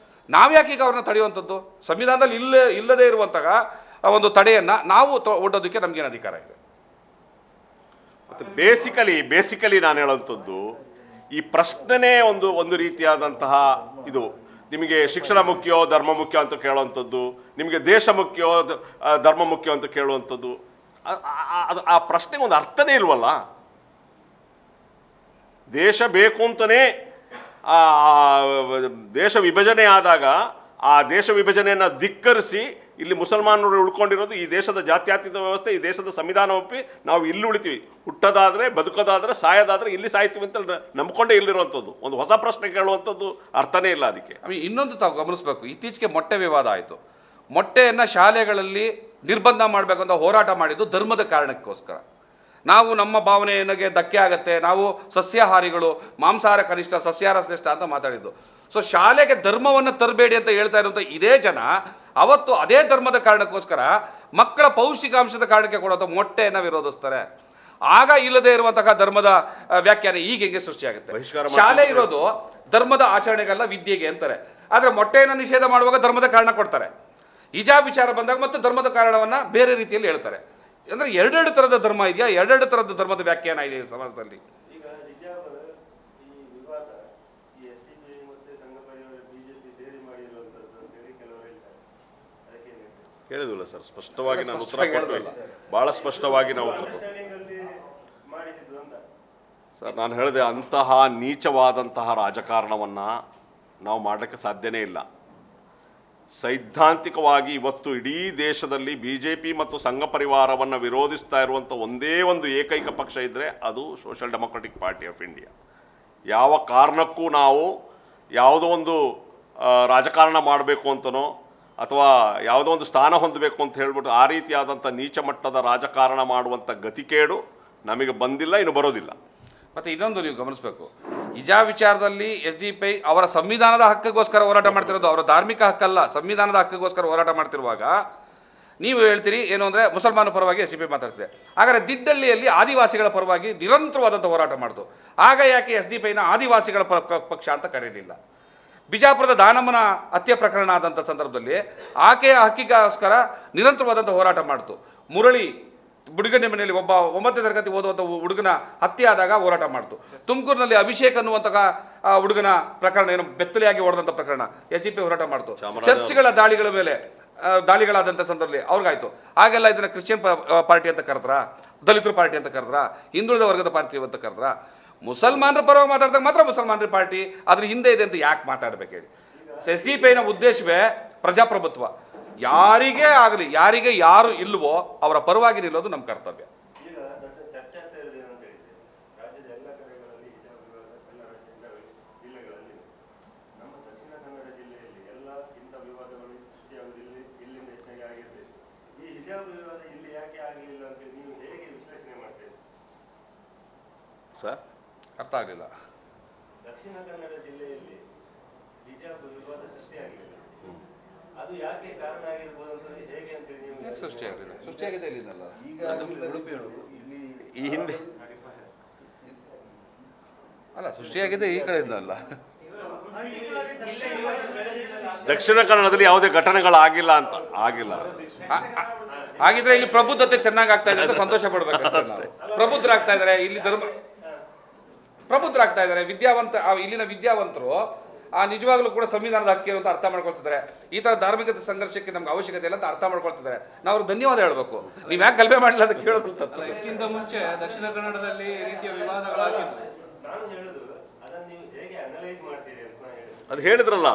ನಾವ್ಯಾಕೆ ಈಗ ಅವ್ರನ್ನ ತಡೆಯುವಂಥದ್ದು? ಸಂವಿಧಾನದಲ್ಲಿ ಇಲ್ಲದೇ ಇರುವಂತಹ ಒಂದು ತಡೆಯನ್ನು ನಾವು ಒಡ್ಡೋದಕ್ಕೆ ನಮಗೇನು ಅಧಿಕಾರ ಇದೆ? ಮತ್ತು ಬೇಸಿಕಲಿ ನಾನು ಹೇಳುವಂಥದ್ದು ಈ ಪ್ರಶ್ನೆನೇ ಒಂದು ರೀತಿಯಾದಂತಹ ಇದು ನಿಮಗೆ ಶಿಕ್ಷಣ ಮುಖ್ಯವೋ ಧರ್ಮ ಮುಖ್ಯ ಅಂತ ಕೇಳುವಂಥದ್ದು, ನಿಮಗೆ ದೇಶ ಮುಖ್ಯವೋ ಧರ್ಮ ಮುಖ್ಯ ಅಂತ ಕೇಳುವಂಥದ್ದು, ಆ ಪ್ರಶ್ನೆಗೆ ಒಂದು ಅರ್ಥನೇ ಇಲ್ವಲ್ಲ. ದೇಶ ಬೇಕು ಅಂತಲೇ ದೇಶ ವಿಭಜನೆ ಆದಾಗ ಆ ದೇಶ ವಿಭಜನೆಯನ್ನು ಧಿಕ್ಕರಿಸಿ ಇಲ್ಲಿ ಮುಸಲ್ಮಾನರು ಉಳ್ಕೊಂಡಿರೋದು, ಈ ದೇಶದ ಜಾತ್ಯತೀತ ವ್ಯವಸ್ಥೆ, ಈ ದೇಶದ ಸಂವಿಧಾನ ಒಪ್ಪಿ ನಾವು ಇಲ್ಲಿ ಉಳಿತೀವಿ, ಹುಟ್ಟೋದಾದರೆ ಬದುಕೋದಾದರೆ ಸಾಯೋದಾದರೆ ಇಲ್ಲಿ ಸಾಯ್ತೀವಿ ಅಂತ ನಂಬ್ಕೊಂಡೇ ಇಲ್ಲಿರುವಂಥದ್ದು. ಒಂದು ಹೊಸ ಪ್ರಶ್ನೆ ಕೇಳುವಂಥದ್ದು ಅರ್ಥನೇ ಇಲ್ಲ ಅದಕ್ಕೆ. ಇನ್ನೊಂದು ತಾವು ಗಮನಿಸಬೇಕು, ಇತ್ತೀಚೆಗೆ ಮೊಟ್ಟೆ ವಿವಾದ ಆಯಿತು. ಮೊಟ್ಟೆಯನ್ನು ಶಾಲೆಗಳಲ್ಲಿ ನಿರ್ಬಂಧ ಮಾಡಬೇಕು ಅಂತ ಹೋರಾಟ ಮಾಡಿದ್ದು ಧರ್ಮದ ಕಾರಣಕ್ಕೋಸ್ಕರ. ನಾವು ನಮ್ಮ ಭಾವನೆಗೆ ಧಕ್ಕೆ ಆಗುತ್ತೆ, ನಾವು ಸಸ್ಯಾಹಾರಿಗಳು, ಮಾಂಸಾಹಾರ ಕನಿಷ್ಠ ಸಸ್ಯಾಹಾರ ಶ್ರೇಷ್ಠ ಅಂತ ಮಾತಾಡಿದ್ದು. ಸೊ ಶಾಲೆಗೆ ಧರ್ಮವನ್ನು ತರಬೇಡಿ ಅಂತ ಹೇಳ್ತಾ ಇರುವಂಥ ಇದೇ ಜನ ಅವತ್ತು ಅದೇ ಧರ್ಮದ ಕಾರಣಕ್ಕೋಸ್ಕರ ಮಕ್ಕಳ ಪೌಷ್ಟಿಕಾಂಶದ ಕಾರಣಕ್ಕೆ ಕೊಡುವಂಥ ಮೊಟ್ಟೆಯನ್ನು ವಿರೋಧಿಸ್ತಾರೆ. ಆಗ ಇಲ್ಲದೆ ಇರುವಂತಹ ಧರ್ಮದ ವ್ಯಾಖ್ಯಾನ ಈಗ ಹೆಂಗೆ ಸೃಷ್ಟಿಯಾಗುತ್ತೆ? ಶಾಲೆ ಇರೋದು ಧರ್ಮದ ಆಚರಣೆಗಲ್ಲ, ವಿದ್ಯೆಗೆ ಅಂತಾರೆ. ಆದರೆ ಮೊಟ್ಟೆಯನ್ನು ನಿಷೇಧ ಮಾಡುವಾಗ ಧರ್ಮದ ಕಾರಣ ಕೊಡ್ತಾರೆ. ಹಿಜಾಬ್ ವಿಚಾರ ಬಂದಾಗ ಮತ್ತು ಧರ್ಮದ ಕಾರಣವನ್ನು ಬೇರೆ ರೀತಿಯಲ್ಲಿ ಹೇಳ್ತಾರೆ. ಅಂದರೆ ಎರಡೆರಡು ಥರದ ಧರ್ಮ ಇದೆಯಾ, ಎರಡೆರಡು ಥರದ ಧರ್ಮದ ವ್ಯಾಖ್ಯಾನ ಇದೆ ಸಮಾಜದಲ್ಲಿ. ಹೇಳಿದ್ವಲ್ಲ ಸರ್, ಸ್ಪಷ್ಟವಾಗಿ ನಾನು ಉತ್ತರ ಕೊಟ್ಟಿಲ್ಲ, ಭಾಳ ಸ್ಪಷ್ಟವಾಗಿ ನಾವು ಉತ್ತರ ಕೊಡ್ತೀವಿ ಸರ್. ನಾನು ಹೇಳಿದೆ, ಅಂತಹ ನೀಚವಾದಂತಹ ರಾಜಕಾರಣವನ್ನು ನಾವು ಮಾಡಲಿಕ್ಕೆ ಸಾಧ್ಯನೇ ಇಲ್ಲ. ಸೈದ್ಧಾಂತಿಕವಾಗಿ ಇವತ್ತು ಇಡೀ ದೇಶದಲ್ಲಿ BJP ಮತ್ತು ಸಂಘ ಪರಿವಾರವನ್ನು ವಿರೋಧಿಸ್ತಾ ಇರುವಂಥ ಒಂದೇ ಒಂದು ಏಕೈಕ ಪಕ್ಷ ಇದ್ದರೆ ಅದು social democratic party of India. ಯಾವ ಕಾರಣಕ್ಕೂ ನಾವು ಯಾವುದೋ ಒಂದು ರಾಜಕಾರಣ ಮಾಡಬೇಕು ಅಂತನೋ ಅಥವಾ ಯಾವುದೋ ಒಂದು ಸ್ಥಾನ ಹೊಂದಬೇಕು ಅಂತ ಹೇಳ್ಬಿಟ್ಟು ಆ ರೀತಿಯಾದಂಥ ನೀಚ ಮಟ್ಟದ ರಾಜಕಾರಣ ಮಾಡುವಂಥ ಗತಿಕೇಡು ನಮಗೆ ಬಂದಿಲ್ಲ, ಇನ್ನು ಬರೋದಿಲ್ಲ. ಮತ್ತು ಇನ್ನೊಂದು ನೀವು ಗಮನಿಸಬೇಕು, ಹಿಜಾಬ್ ವಿಚಾರದಲ್ಲಿ SDPI ಅವರ ಸಂವಿಧಾನದ ಹಕ್ಕಿಗೋಸ್ಕರ ಹೋರಾಟ ಮಾಡ್ತಿರೋದು, ಅವರ ಧಾರ್ಮಿಕ ಹಕ್ಕಲ್ಲ, ಸಂವಿಧಾನದ ಹಕ್ಕಿಗೋಸ್ಕರ ಹೋರಾಟ ಮಾಡ್ತಿರುವಾಗ ನೀವು ಹೇಳ್ತೀರಿ ಏನು ಅಂದರೆ ಮುಸಲ್ಮಾನ ಪರವಾಗಿ SDPI ಮಾತಾಡ್ತಿದೆ. ಹಾಗಾದರೆ ದಿಡ್ಡಳ್ಳಿಯಲ್ಲಿ ಆದಿವಾಸಿಗಳ ಪರವಾಗಿ ನಿರಂತರವಾದಂಥ ಹೋರಾಟ ಮಾಡ್ತು. ಆಗ ಯಾಕೆ SDPIನ ಆದಿವಾಸಿಗಳ ಪಕ್ಷ ಅಂತ ಕರೆಯಲಿಲ್ಲ? ಬಿಜಾಪುರದ ದಾನಮ್ಮನ ಹತ್ಯೆ ಪ್ರಕರಣ ಆದಂಥ ಸಂದರ್ಭದಲ್ಲಿ ಆಕೆಯ ಹಕ್ಕಿಗೋಸ್ಕರ ನಿರಂತರವಾದಂಥ ಹೋರಾಟ ಮಾಡ್ತು. ಮುರಳಿ ಹುಡುಗನ ಮನೆಯಲ್ಲಿ ಒಬ್ಬ 9ನೇ ತರಗತಿ ಓದುವಂಥ ಹುಡುಗನ ಹತ್ಯೆ ಆದಾಗ ಹೋರಾಟ ಮಾಡ್ತು. ತುಮಕೂರಿನಲ್ಲಿ ಅಭಿಷೇಕ್ ಅನ್ನುವಂತಹ ಹುಡುಗನ ಪ್ರಕರಣ, ಏನು ಬೆತ್ತಲೆಯಾಗಿ ಹೊಡೆದಂಥ ಪ್ರಕರಣ, SDPI ಹೋರಾಟ ಮಾಡ್ತು. ಚರ್ಚ್ಗಳ ದಾಳಿಗಳ ಮೇಲೆ ದಾಳಿಗಳಾದಂಥ ಸಂದರ್ಭದಲ್ಲಿ ಅವ್ರಿಗಾಯ್ತು. ಆಗೆಲ್ಲ ಇದನ್ನು ಕ್ರಿಶ್ಚಿಯನ್ ಪಾರ್ಟಿ ಅಂತ ಕರೆದ್ರ, ದಲಿತರ ಪಾರ್ಟಿ ಅಂತ ಕರೆದ್ರ, ಹಿಂದುಳಿದ ವರ್ಗದ ಪಾರ್ಟಿ ಅಂತ ಕರೆದ್ರ? ಮುಸಲ್ಮಾನರ ಪರವಾಗಿ ಮಾತಾಡಿದಾಗ ಮಾತ್ರ ಮುಸಲ್ಮಾನರ ಪಾರ್ಟಿ ಅದ್ರ ಹಿಂದೆ ಇದೆ ಅಂತ ಯಾಕೆ ಮಾತಾಡ್ಬೇಕು ಹೇಳಿ? SDPIನ ಉದ್ದೇಶವೇ ಪ್ರಜಾಪ್ರಭುತ್ವ. ಯಾರಿಗೇ ಆಗಲಿ, ಯಾರಿಗೆ ಯಾರು ಇಲ್ವೋ ಅವರ ಪರವಾಗಿ ನಿಲ್ಲೋದು ನಮ್ಮ ಕರ್ತವ್ಯ. ಸರ್ ಅರ್ಥ ಆಗಲಿಲ್ಲ. ದಕ್ಷಿಣ ಕನ್ನಡ ಜಿಲ್ಲೆಯಲ್ಲಿ ಹಿಜಾಬ್ ವಿವಾದ ಸೃಷ್ಟಿಯಾಗಲಿಲ್ಲ, ಅದು ಯಾಕೆ ಕಾರಣ ಆಗಿರ್ಬೋದು ಅಂತ ಹೇಗೆ ಅಂತ ನೀವು ಸೃಷ್ಟಿಯಾಗಲಿಲ್ಲ? ಸೃಷ್ಟಿಯಾಗಿದೆ ಇಲ್ಲಿಂದಲ್ಲ, ಈಗ ಇಲ್ಲಿ ಈ ಹಿಂದೆ ಅಲ್ಲ, ಸೃಷ್ಟಿಯಾಗಿದೆ ಈ ಕಡೆಯಿಂದ ಅಲ್ಲ. ದಕ್ಷಿಣ ಕನ್ನಡದಲ್ಲಿ ಯಾವುದೇ ಘಟನೆಗಳಾಗಿಲ್ಲ ಅಂತ ಆಗಿಲ್ಲ. ಹಾಗಿದ್ರೆ ಇಲ್ಲಿ ಪ್ರಬುದ್ಧತೆ ಚೆನ್ನಾಗಿ ಆಗ್ತಾ ಇದೆ ಅಂತ ಸಂತೋಷ ಪಡ್ಬೇಕು. ಪ್ರಬುದ್ಧರಾಗ್ತಾ ಇದ್ದಾರೆ, ಇಲ್ಲಿ ಪ್ರಬುದ್ಧರಾಗ್ತಾ ಇದ್ದಾರೆ, ಇಲ್ಲಿನ ವಿದ್ಯಾವಂತರು ನಿಜವಾಗ್ಲೂ ಕೂಡ ಸಂವಿಧಾನದ ಹಕ್ಕು ಅಂತ ಅರ್ಥ ಮಾಡ್ಕೊಳ್ತಿದ್ದಾರೆ. ಈ ತರ ಧಾರ್ಮಿಕ ಸಂಘರ್ಷಕ್ಕೆ ನಮ್ಗೆ ಅವಶ್ಯಕತೆ ಇಲ್ಲ ಅಂತ ಅರ್ಥ ಮಾಡ್ಕೊಳ್ತಿದ್ದಾರೆ. ನಾವು ಅವ್ರಿಗೆ ಧನ್ಯವಾದ ಹೇಳ್ಬೇಕು. ನೀವ್ ಯಾಕೆ ಗಲಭೆ ಮಾಡಿಲ್ಲ ಅಂತ ಕೇಳೋದು ತಪ್ಪು. ಇದಕ್ಕಿಂತ ಮುಂಚೆ ದಕ್ಷಿಣ ಕನ್ನಡದಲ್ಲಿ ಈ ರೀತಿಯ ವಿವಾದಗಳಾಗಿದ್ದು, ನಾನು ಹೇಳುದು ಅದನ್ನು ನೀವು ಹೇಗೆ ಅನಲೈಸ್ ಮಾಡ್ತೀರಿ ಅಂತ ನಾನು ಹೇಳಿದೆ. ಅದು ಹೇಳಿದ್ರಲ್ಲ,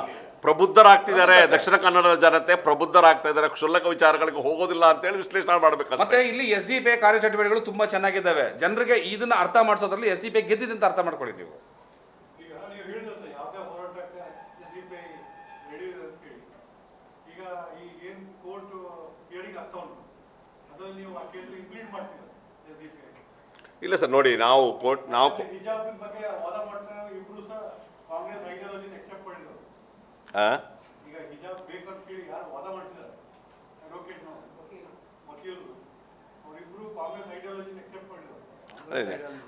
ಪ್ರಬುದ್ಧರಾಗ್ತಿದ್ದಾರೆ, ದಕ್ಷಿಣ ಕನ್ನಡದ ಜನತೆ ಪ್ರಬುದ್ಧರಾಗ್ತಾ ಇದ್ದಾರೆ, ಕ್ಷುಲ್ಲಕ ವಿಚಾರಗಳಿಗೆ ಹೋಗೋದಿಲ್ಲ ಅಂತೇಳಿ ವಿಶ್ಲೇಷಣೆ ಮಾಡಬೇಕು. ಮತ್ತೆ ಇಲ್ಲಿ SDPI ಕಾರ್ಯಚಟುವಟಿಕೆಗಳು ತುಂಬಾ ಚೆನ್ನಾಗಿದ್ದಾವೆ. ಜನರಿಗೆ ಇದನ್ನ ಅರ್ಥ ಮಾಡಿಸೋದ್ರಲ್ಲಿ SDPI ಗೆದ್ದಿದೆ ಅಂತ ಅರ್ಥ ಮಾಡ್ಕೊಳ್ಳಿ ನೀವು. ಇಲ್ಲ ಸರ್, ನೋಡಿ, ನಾವು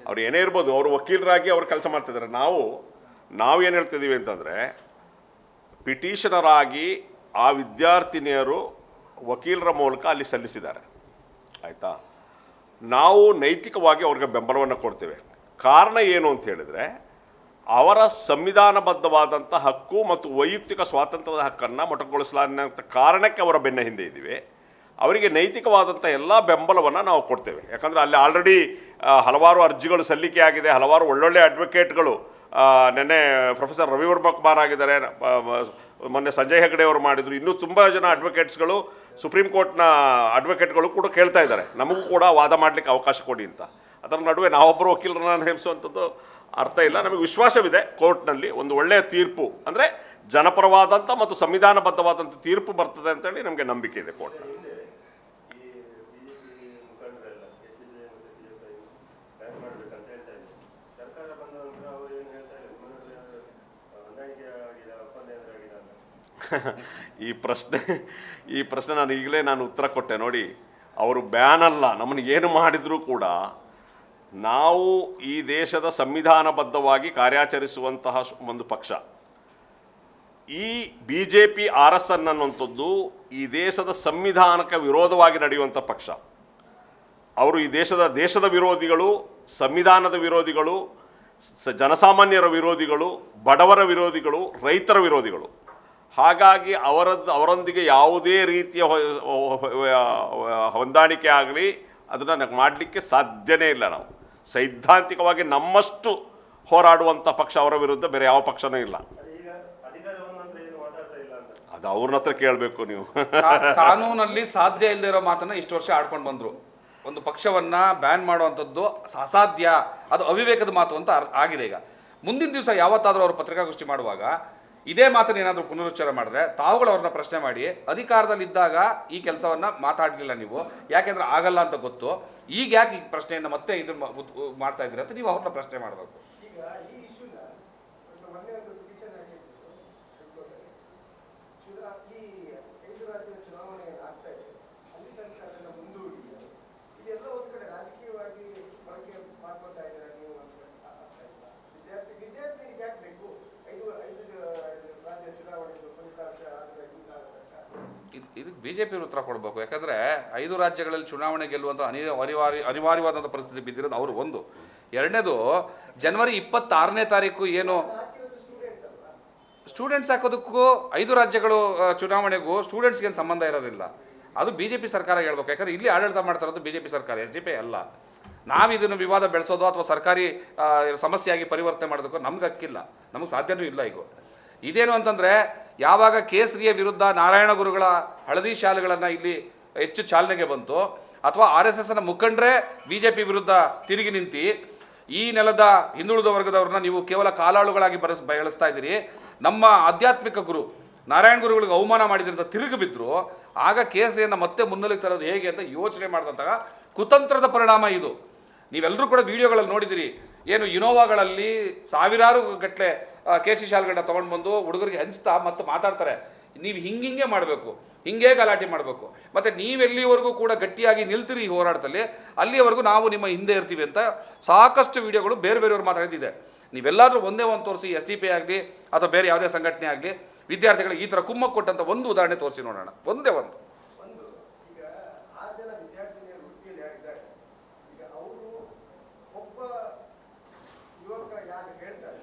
ಅವ್ರು ಏನೇ ಇರ್ಬೋದು, ಅವರು ವಕೀಲರಾಗಿ ಅವ್ರು ಕೆಲಸ ಮಾಡ್ತಿದ್ದಾರೆ. ನಾವೇನು ಹೇಳ್ತಿದ್ದೀವಿ ಅಂತಂದರೆ, ಪಿಟಿಷನರ್ ಆಗಿ ಆ ವಿದ್ಯಾರ್ಥಿನಿಯರು ವಕೀಲರ ಮೂಲಕ ಅಲ್ಲಿ ಸಲ್ಲಿಸಿದ್ದಾರೆ, ಆಯಿತಾ? ನಾವು ನೈತಿಕವಾಗಿ ಅವ್ರಿಗೆ ಬೆಂಬಲವನ್ನು ಕೊಡ್ತೇವೆ. ಕಾರಣ ಏನು ಅಂತ ಹೇಳಿದರೆ, ಅವರ ಸಂವಿಧಾನಬದ್ಧವಾದಂಥ ಹಕ್ಕು ಮತ್ತು ವೈಯಕ್ತಿಕ ಸ್ವಾತಂತ್ರ್ಯದ ಹಕ್ಕನ್ನು ಮೊಟಕುಗೊಳಿಸಲಾದ ಕಾರಣಕ್ಕೆ ಅವರ ಬೆನ್ನ ಹಿಂದೆ ಇದ್ದೀವಿ. ಅವರಿಗೆ ನೈತಿಕವಾದಂಥ ಎಲ್ಲ ಬೆಂಬಲವನ್ನು ನಾವು ಕೊಡ್ತೇವೆ. ಯಾಕಂದರೆ ಅಲ್ಲಿ ಆಲ್ರೆಡಿ ಹಲವಾರು ಅರ್ಜಿಗಳು ಸಲ್ಲಿಕೆ ಆಗಿದೆ. ಹಲವಾರು ಒಳ್ಳೊಳ್ಳೆ ಅಡ್ವೊಕೇಟ್ಗಳು ನೆನ್ನೆ ಪ್ರೊಫೆಸರ್ ರವಿವರ್ಮ ಕುಮಾರ್ ಆಗಿದ್ದಾರೆ, ಮೊನ್ನೆ ಸಂಜಯ್ ಹೆಗಡೆ ಅವರು ಮಾಡಿದರು. ಇನ್ನೂ ತುಂಬ ಜನ ಅಡ್ವೊಕೇಟ್ಸ್ಗಳು ಸುಪ್ರೀಂ ಕೋರ್ಟ್ನ ಅಡ್ವೊಕೇಟ್ಗಳು ಕೂಡ ಕೇಳ್ತಾ ಇದ್ದಾರೆ, ನಮಗೂ ಕೂಡ ವಾದ ಮಾಡಲಿಕ್ಕೆ ಅವಕಾಶ ಕೊಡಿ ಅಂತ. ಅದರ ನಡುವೆ ನಾವೊಬ್ಬರು ವಕೀಲರನ್ನ ನೇಮಿಸುವಂಥದ್ದು ಅರ್ಥ ಇಲ್ಲ. ನಮಗೆ ವಿಶ್ವಾಸವಿದೆ ಕೋರ್ಟ್ನಲ್ಲಿ ಒಂದು ಒಳ್ಳೆಯ ತೀರ್ಪು, ಅಂದರೆ ಜನಪರವಾದಂಥ ಮತ್ತು ಸಂವಿಧಾನಬದ್ಧವಾದಂಥ ತೀರ್ಪು ಬರ್ತದೆ ಅಂತೇಳಿ ನಮಗೆ ನಂಬಿಕೆ ಇದೆ ಕೋರ್ಟ್ನಲ್ಲಿ. ಈ ಬಿಜೆಪಿ ಮುಖಂಡರೆಲ್ಲ SDPI ಮತ್ತು PFI ಬ್ಯಾನ್ ಮಾಡಬೇಕಂತ ಹೇಳ್ತಾ ಇದ್ದಾರೆ. ಸರ್ಕಾರ ಬಂದ ನಂತರ ಅವರು ಏನು ಹೇಳ್ತಾ ಇಲ್ಲ, ಹೊಂದಾಣಿಕೆ ಆಗಿದೆ, ಒಪ್ಪಂದ ಆಗಿದೆ ಅಂತ. ಈ ಪ್ರಶ್ನೆ ನಾನು ಈಗಲೇ ಉತ್ತರ ಕೊಟ್ಟೆ ನೋಡಿ. ಅವರು ಬ್ಯಾನ್ ಅಲ್ಲ, ನಮ್ಮನ್ನು ಏನು ಮಾಡಿದರೂ ಕೂಡ ನಾವು ಈ ದೇಶದ ಸಂವಿಧಾನಬದ್ಧವಾಗಿ ಕಾರ್ಯಾಚರಿಸುವಂತಹ ಒಂದು ಪಕ್ಷ. ಈ BJP RSN ಅನ್ನುವಂಥದ್ದು ಈ ದೇಶದ ಸಂವಿಧಾನಕ್ಕೆ ವಿರೋಧವಾಗಿ ನಡೆಯುವಂಥ ಪಕ್ಷ. ಅವರು ಈ ದೇಶದ ವಿರೋಧಿಗಳು, ಸಂವಿಧಾನದ ವಿರೋಧಿಗಳು, ಜನಸಾಮಾನ್ಯರ ವಿರೋಧಿಗಳು, ಬಡವರ ವಿರೋಧಿಗಳು, ರೈತರ ವಿರೋಧಿಗಳು. ಹಾಗಾಗಿ ಅವರೊಂದಿಗೆ ಯಾವುದೇ ರೀತಿಯ ಹೊಂದಾಣಿಕೆ ಆಗಲಿ ಅದನ್ನು ಮಾಡಲಿಕ್ಕೆ ಸಾಧ್ಯನೇ ಇಲ್ಲ. ನಾವು ಸೈದ್ಧಾಂತಿಕವಾಗಿ ನಮ್ಮಷ್ಟು ಹೋರಾಡುವಂಥ ಪಕ್ಷ ಅವರ ವಿರುದ್ಧ ಬೇರೆ ಯಾವ ಪಕ್ಷನೂ ಇಲ್ಲ. ಈಗ ಅಧಿಕಾರ ಬಂದ ಏನು ಮಾತಾಡ್ತಾ ಇಲ್ಲ ಅಂತ ಅದು ಅವ್ರನ್ನ ಹತ್ರ ಕೇಳಬೇಕು ನೀವು. ಕಾನೂನಲ್ಲಿ ಸಾಧ್ಯ ಇಲ್ಲದೆ ಇರೋ ಮಾತನ್ನ ಇಷ್ಟು ವರ್ಷ ಆಡ್ಕೊಂಡು ಬಂದ್ರು. ಒಂದು ಪಕ್ಷವನ್ನ ಬ್ಯಾನ್ ಮಾಡುವಂಥದ್ದು ಅಸಾಧ್ಯ, ಅದು ಅವಿವೇಕದ ಮಾತು ಅಂತ ಆಗಿದೆ. ಈಗ ಮುಂದಿನ ದಿವಸ ಯಾವತ್ತಾದರೂ ಅವರು ಪತ್ರಿಕಾಗೋಷ್ಠಿ ಮಾಡುವಾಗ ಇದೇ ಮಾತನ್ನು ಏನಾದರೂ ಪುನರುಚ್ಚಾರ ಮಾಡಿದ್ರೆ ತಾವುಗಳು ಅವ್ರನ್ನ ಪ್ರಶ್ನೆ ಮಾಡಿ, ಅಧಿಕಾರದಲ್ಲಿದ್ದಾಗ ಈ ಕೆಲಸವನ್ನ ಮಾತಾಡಲಿಲ್ಲ ನೀವು, ಯಾಕೆಂದ್ರೆ ಆಗಲ್ಲ ಅಂತ ಗೊತ್ತು, ಈಗ ಯಾಕೆ ಈ ಪ್ರಶ್ನೆಯನ್ನು ಮತ್ತೆ ಇದನ್ನ ಮಾಡ್ತಾ ಇದ್ದೀರಾ ಅಂತ ನೀವು ಅವ್ರನ್ನ ಪ್ರಶ್ನೆ ಮಾಡಬೇಕು. ಈಗ ಈ ಇಶ್ಯೂನ ಮೊನ್ನೆ ಒಂದು ಪಿಟಿಷನ್ ಹಾಕಿದ್ರು, ಈ 5 ರಾಜ್ಯದ ಚುನಾವಣೆ ಆಗ್ತಾ ಇದೆ, ಅಲ್ಲಿ ತನಕ ಅದನ್ನು ಮುಂದೂಡಿ ಇದೆಲ್ಲ ಒಂದು ಕಡೆ ರಾಜಕೀಯವಾಗಿ ಬಳಕೆ ಮಾಡ್ಕೊತಾ ಇದ್ದೀರಾ ನೀವು ಅಂತ ಆಗ್ತಾ ಇಲ್ಲ. ವಿದ್ಯಾರ್ಥಿನಿಗೆ ಯಾಕೆ ಬೇಕು 5 ರಾಜ್ಯ ಚುನಾವಣೆ ಫಲಿತಾಂಶ ಆದರೆ ಇದಕ್ಕೆ BJP ಉತ್ತರ ಕೊಡಬೇಕು. ಯಾಕಂದ್ರೆ 5 ರಾಜ್ಯಗಳಲ್ಲಿ ಚುನಾವಣೆ ಗೆಲ್ಲುವಂಥ ಅನಿವಾರ್ಯವಾದಂಥ ಪರಿಸ್ಥಿತಿ ಬಿದ್ದಿರೋದು ಅವರು ಒಂದು. ಎರಡನೇದು, ಜನವರಿ 26ನೇ ತಾರೀಕು ಏನು ಸ್ಟೂಡೆಂಟ್ಸ್ ಹಾಕೋದಕ್ಕೂ 5 ರಾಜ್ಯಗಳು ಚುನಾವಣೆಗೂ ಸ್ಟೂಡೆಂಟ್ಸ್ಗೆ ಏನು ಸಂಬಂಧ ಇರೋದಿಲ್ಲ. ಅದು BJP ಸರ್ಕಾರ ಹೇಳ್ಬೇಕು. ಯಾಕಂದ್ರೆ ಇಲ್ಲಿ ಆಡಳಿತ ಮಾಡ್ತಾ ಇರೋದು BJP ಸರ್ಕಾರ, SDPI ಅಲ್ಲ. ನಾವು ಇದನ್ನು ವಿವಾದ ಬೆಳೆಸೋದು ಅಥವಾ ಸರ್ಕಾರಿ ಸಮಸ್ಯೆಯಾಗಿ ಪರಿವರ್ತನೆ ಮಾಡೋದಕ್ಕೂ ನಮ್ಗೆ ಹಕ್ಕಿಲ್ಲ, ನಮಗೆ ಸಾಧ್ಯವೂ ಇಲ್ಲ. ಈಗ ಇದೇನು ಅಂತಂದರೆ, ಯಾವಾಗ ಕೇಸರಿಯ ವಿರುದ್ಧ ನಾರಾಯಣ ಗುರುಗಳ ಹಳದಿ ಶಾಲೆಗಳನ್ನು ಇಲ್ಲಿ ಹೆಚ್ಚು ಚಾಲನೆಗೆ ಬಂತು, ಅಥವಾ RSSನ ಮುಖಂಡರೇ BJP ವಿರುದ್ಧ ತಿರುಗಿ ನಿಂತು ಈ ನೆಲದ ಹಿಂದುಳಿದ ವರ್ಗದವ್ರನ್ನ ನೀವು ಕೇವಲ ಕಾಲಾಳುಗಳಾಗಿ ಬೆಳೆಸ್ತಾ ಇದ್ದೀರಿ, ನಮ್ಮ ಆಧ್ಯಾತ್ಮಿಕ ಗುರು ನಾರಾಯಣ ಗುರುಗಳಿಗೆ ಅವಮಾನ ಮಾಡಿದ್ರಿಂದ ತಿರುಗಿ ಬಿದ್ದರು, ಆಗ ಕೇಸರಿಯನ್ನು ಮತ್ತೆ ಮುನ್ನೆಲೆಗೆ ತರೋದು ಹೇಗೆ ಅಂತ ಯೋಚನೆ ಮಾಡಿದಂತಹ ಕುತಂತ್ರದ ಪರಿಣಾಮ ಇದು. ನೀವೆಲ್ಲರೂ ಕೂಡ ವಿಡಿಯೋಗಳಲ್ಲಿ ನೋಡಿದಿರಿ, ಏನು ಇನೋವಾಗಳಲ್ಲಿ ಸಾವಿರಾರು ಗಟ್ಟಲೆ ಕೇಸಿ ಶಾಲೆಗಳನ್ನ ತೊಗೊಂಡು ಬಂದು ಹುಡುಗರಿಗೆ ಹಂಚ್ತಾ ಮತ್ತೆ ಮಾತಾಡ್ತಾರೆ, ನೀವು ಹಿಂಗೆ ಮಾಡಬೇಕು, ಹಿಂಗೆ ಗಲಾಟೆ ಮಾಡಬೇಕು, ಮತ್ತು ನೀವೆಲ್ಲಿವರೆಗೂ ಕೂಡ ಗಟ್ಟಿಯಾಗಿ ನಿಲ್ತೀರಿ ಈ ಹೋರಾಟದಲ್ಲಿ ಅಲ್ಲಿಯವರೆಗೂ ನಾವು ನಿಮ್ಮ ಹಿಂದೆ ಇರ್ತೀವಿ ಅಂತ ಸಾಕಷ್ಟು ವಿಡಿಯೋಗಳು ಬೇರೆ ಬೇರೆಯವ್ರು ಮಾತಾಡಿದ್ದಿದೆ. ನೀವೆಲ್ಲಾದರೂ ಒಂದೇ ಒಂದು ತೋರಿಸಿ, SDPI ಆಗಲಿ ಅಥವಾ ಬೇರೆ ಯಾವುದೇ ಸಂಘಟನೆ ಆಗಲಿ ವಿದ್ಯಾರ್ಥಿಗಳಿಗೆ ಈ ಥರ ಕುಮ್ಮಕ್ಕು ಕೊಟ್ಟಂಥ ಒಂದು ಉದಾಹರಣೆ ತೋರಿಸಿ ನೋಡೋಣ, ಒಂದೇ ಒಂದು. ಈಗ 6 ಜನ ವಿದ್ಯಾರ್ಥಿನಿಯರು ವೃತ್ತಿಯಲ್ಲಿ ಯಾರಿದ್ದಾರೆ, ಈಗ ಅವರು ಒಬ್ಬ ಯುವಕ ಯಾರು ಹೇಳ್ತಾರೆ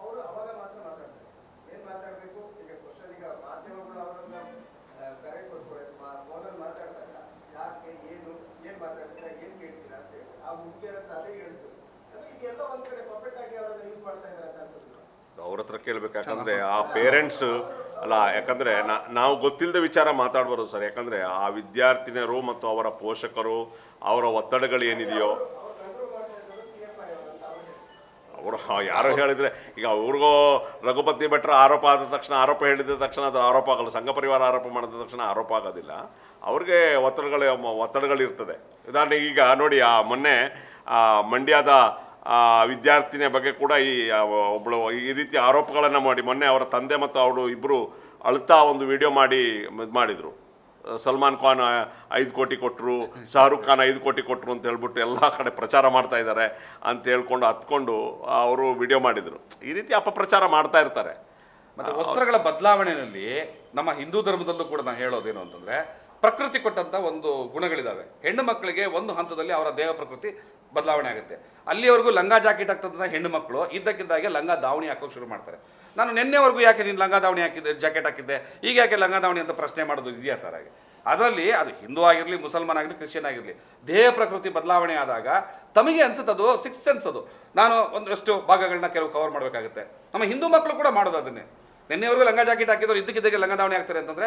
ಅವರು ಅವಾಗ ಮಾತ್ರ ಮಾತಾಡ್ತಾರೆ. ಏನ್ ಮಾತಾಡ್ಬೇಕು, ಈಗ ಕ್ವಶನ್, ಈಗ ಮಾಧ್ಯಮಗಳು ಅವರನ್ನ ಕರೆ ಕೊಟ್ಕೊಳ್ಳಿ, ಫೋನಲ್ಲಿ ಮಾತಾಡ್ತಾರೆ, ಯಾಕೆ ಏನ್ ಮಾತಾಡ್ತೀರಾ, ಏನ್ ಕೇಳ್ತೀರಾ ಅಂತ ಹೇಳಿ ಆ ಹುಡುಗಿಯರ ಹತ್ರ ಅದೇ ಹೇಳಿದ್ರು. ಇದೆಲ್ಲ ಒಂದ್ ಕಡೆ ಪರ್ಫೆಕ್ಟ್ ಆಗಿ ಅವರನ್ನ ಯೂಸ್ ಮಾಡ್ತಾ ಇದ್ದಾರೆ ಅಂತ ಅನ್ಸುತ್ತೆ. ಅವ್ರ ಹತ್ರ ಕೇಳಬೇಕು. ಯಾಕಂದರೆ ಆ ಪೇರೆಂಟ್ಸ್ ಅಲ್ಲ, ಯಾಕಂದರೆ ನಾವು ಗೊತ್ತಿಲ್ಲದ ವಿಚಾರ ಮಾತಾಡ್ಬಾರ್ದು ಸರ್. ಯಾಕಂದರೆ ಆ ವಿದ್ಯಾರ್ಥಿನಿಯರು ಮತ್ತು ಅವರ ಪೋಷಕರು ಅವರ ಒತ್ತಡಗಳು ಏನಿದೆಯೋ ಅವರು ಯಾರೋ ಹೇಳಿದರೆ, ಈಗ ಅವ್ರಿಗೂ ರಘುಪತಿ ಭಟ್ರ ಆರೋಪ ಆದ ತಕ್ಷಣ, ಆರೋಪ ಹೇಳಿದ ತಕ್ಷಣ ಅದು ಆರೋಪ ಆಗಲ್ಲ. ಸಂಘ ಪರಿವಾರ ಆರೋಪ ಮಾಡಿದ ತಕ್ಷಣ ಆರೋಪ ಆಗೋದಿಲ್ಲ. ಅವ್ರಿಗೆ ಒತ್ತಡಗಳಿರ್ತದೆ. ಉದಾಹರಣೆಗೆ ಈಗ ನೋಡಿ, ಆ ಮೊನ್ನೆ ಮಂಡ್ಯದ ವಿದ್ಯಾರ್ಥಿನಿಯ ಬಗ್ಗೆ ಕೂಡ ಒಬ್ಬಳು ಈ ರೀತಿ ಆರೋಪಗಳನ್ನು ಮಾಡಿ ಮೊನ್ನೆ ಅವರ ತಂದೆ ಮತ್ತು ಅವಳು ಇಬ್ಬರು ಅಳ್ತಾ ಒಂದು ವಿಡಿಯೋ ಮಾಡಿ ಇದು ಮಾಡಿದರು. ಸಲ್ಮಾನ್ ಖಾನ್ 5 ಕೋಟಿ ಕೊಟ್ಟರು, ಶಾರುಖ್ ಖಾನ್ 5 ಕೋಟಿ ಕೊಟ್ಟರು ಅಂತ ಹೇಳ್ಬಿಟ್ಟು ಎಲ್ಲ ಕಡೆ ಪ್ರಚಾರ ಮಾಡ್ತಾ ಇದ್ದಾರೆ ಅಂತ ಹೇಳ್ಕೊಂಡು ಹತ್ಕೊಂಡು ಅವರು ವಿಡಿಯೋ ಮಾಡಿದರು. ಈ ರೀತಿ ಅಪಪ್ರಚಾರ ಮಾಡ್ತಾ ಇರ್ತಾರೆ. ಮತ್ತು ವಸ್ತ್ರಗಳ ಬದಲಾವಣೆಯಲ್ಲಿ ನಮ್ಮ ಹಿಂದೂ ಧರ್ಮದಲ್ಲೂ ಕೂಡ ನಾನು ಹೇಳೋದೇನು ಅಂತಂದರೆ, ಪ್ರಕೃತಿ ಕೊಟ್ಟಂಥ ಒಂದು ಗುಣಗಳಿದ್ದಾವೆ. ಹೆಣ್ಣು ಮಕ್ಕಳಿಗೆ ಒಂದು ಹಂತದಲ್ಲಿ ಅವರ ದೇಹ ಪ್ರಕೃತಿ ಬದಲಾವಣೆ ಆಗುತ್ತೆ. ಅಲ್ಲಿವರೆಗೂ ಲಂಗ ಜಾಕೆಟ್ ಹಾಕ್ತಂಥ ಹೆಣ್ಣು ಮಕ್ಕಳು ಇದ್ದಕ್ಕಿದ್ದಾಗೆ ಲಂಗ ದಾವಣಿ ಹಾಕೋಕೆ ಶುರು ಮಾಡ್ತಾರೆ. ನಾನು ನಿನ್ನೆವರೆಗೂ ಯಾಕೆ ನೀನು ಲಂಗ ದಾವಣಿ ಹಾಕಿದ್ದೆ, ಜಾಕೆಟ್ ಹಾಕಿದ್ದೆ, ಈಗ ಯಾಕೆ ಲಂಗ ದಾವಣಿ ಅಂತ ಪ್ರಶ್ನೆ ಮಾಡೋದು ಇದೆಯಾ ಸರ್? ಹಾಗೆ ಅದರಲ್ಲಿ ಅದು ಹಿಂದೂ ಆಗಿರಲಿ, ಮುಸಲ್ಮಾನ್ ಆಗಿರಲಿ, ಕ್ರಿಶ್ಚಿಯನ್ ಆಗಿರಲಿ, ದೇಹ ಪ್ರಕೃತಿ ಬದಲಾವಣೆ ಆದಾಗ ತಮಗೆ ಅನ್ಸುತ್ತೆ, ಅದು ಸಿಕ್ಸ್ ಸೆನ್ಸ್. ಅದು ನಾನು ಒಂದಷ್ಟು ಭಾಗಗಳನ್ನ ಕೆಲವು ಕವರ್ ಮಾಡಬೇಕಾಗುತ್ತೆ. ನಮ್ಮ ಹಿಂದೂ ಮಕ್ಕಳು ಕೂಡ ಮಾಡೋದು ಅದನ್ನೇ. ನಿನ್ನೆವರೆಗೂ ಲಂಗ ಜಾಕೆಟ್ ಹಾಕಿದವರು ಇದ್ದಕ್ಕಿದ್ದಾಗೆ ಲಂಗ ದಾವಣಿ ಆಗ್ತಾರೆ ಅಂತಂದರೆ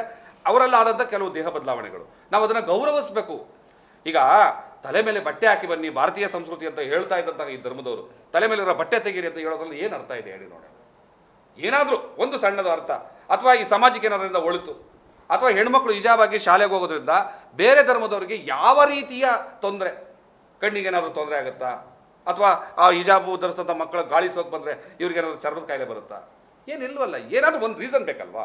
ಅವರಲ್ಲಾದಂಥ ಕೆಲವು ದೇಹ ಬದಲಾವಣೆಗಳು. ನಾವು ಅದನ್ನು ಗೌರವಿಸಬೇಕು. ಈಗ ತಲೆ ಮೇಲೆ ಬಟ್ಟೆ ಹಾಕಿ ಬನ್ನಿ, ಭಾರತೀಯ ಸಂಸ್ಕೃತಿ ಅಂತ ಹೇಳ್ತಾ ಇದ್ದಂತಹ ಈ ಧರ್ಮದವರು ತಲೆ ಮೇಲಿರೋ ಬಟ್ಟೆ ತೆಗೀರಿ ಅಂತ ಹೇಳೋದ್ರಲ್ಲಿ ಏನು ಅರ್ಥ ಇದೆ ಹೇಳಿ ನೋಡಿ? ಏನಾದರೂ ಒಂದು ಸಣ್ಣದ ಅರ್ಥ, ಅಥವಾ ಈ ಸಮಾಜಕ್ಕೆ ಏನಾದ್ರಿಂದ ಒಳಿತು, ಅಥವಾ ಹೆಣ್ಮಕ್ಳು ಹಿಜಾಬಾಗಿ ಶಾಲೆಗೆ ಹೋಗೋದ್ರಿಂದ ಬೇರೆ ಧರ್ಮದವರಿಗೆ ಯಾವ ರೀತಿಯ ತೊಂದರೆ, ಕಣ್ಣಿಗೆ ಏನಾದರೂ ತೊಂದರೆ ಆಗುತ್ತಾ, ಅಥವಾ ಆ ಹಿಜಾಬು ಧರಿಸಿದಂಥ ಮಕ್ಕಳ ಗಾಳಿ ಸೋಕ್ ಬಂದರೆ ಇವ್ರಿಗೇನಾದ್ರು ಚರ್ಮದ ಕಾಯಿಲೆ ಬರುತ್ತಾ? ಏನಿಲ್ವಲ್ಲ, ಏನಾದರೂ ಒಂದು ರೀಸನ್ ಬೇಕಲ್ವಾ?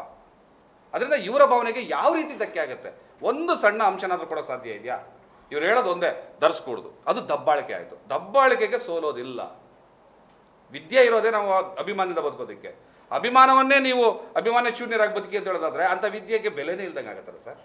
ಅದರಿಂದ ಇವರ ಭಾವನೆಗೆ ಯಾವ ರೀತಿ ಧಕ್ಕೆ ಆಗುತ್ತೆ? ಒಂದು ಸಣ್ಣ ಅಂಶನಾದರೂ ಕೊಡೋಕೆ ಸಾಧ್ಯ ಇದೆಯಾ? ಇವ್ರು ಹೇಳೋದು ಒಂದೇ, ಧರಿಸ್ಕೊಡುದು. ಅದು ದಬ್ಬಾಳಿಕೆ ಆಯಿತು. ದಬ್ಬಾಳಿಕೆಗೆ ಸೋಲೋದಿಲ್ಲ. ವಿದ್ಯೆ ಇರೋದೇ ನಾವು ಅಭಿಮಾನದಿಂದ ಬದುಕೋದಕ್ಕೆ. ಅಭಿಮಾನವನ್ನೇ ನೀವು ಅಭಿಮಾನ ಶೂನ್ಯರಾಗಿ ಬದುಕಿ ಅಂತ ಹೇಳೋದಾದ್ರೆ ಅಂಥ ವಿದ್ಯೆಗೆ ಬೆಲೆನೇ ಇಲ್ದಂಗೆ ಆಗತ್ತಲ್ಲ ಸರ್?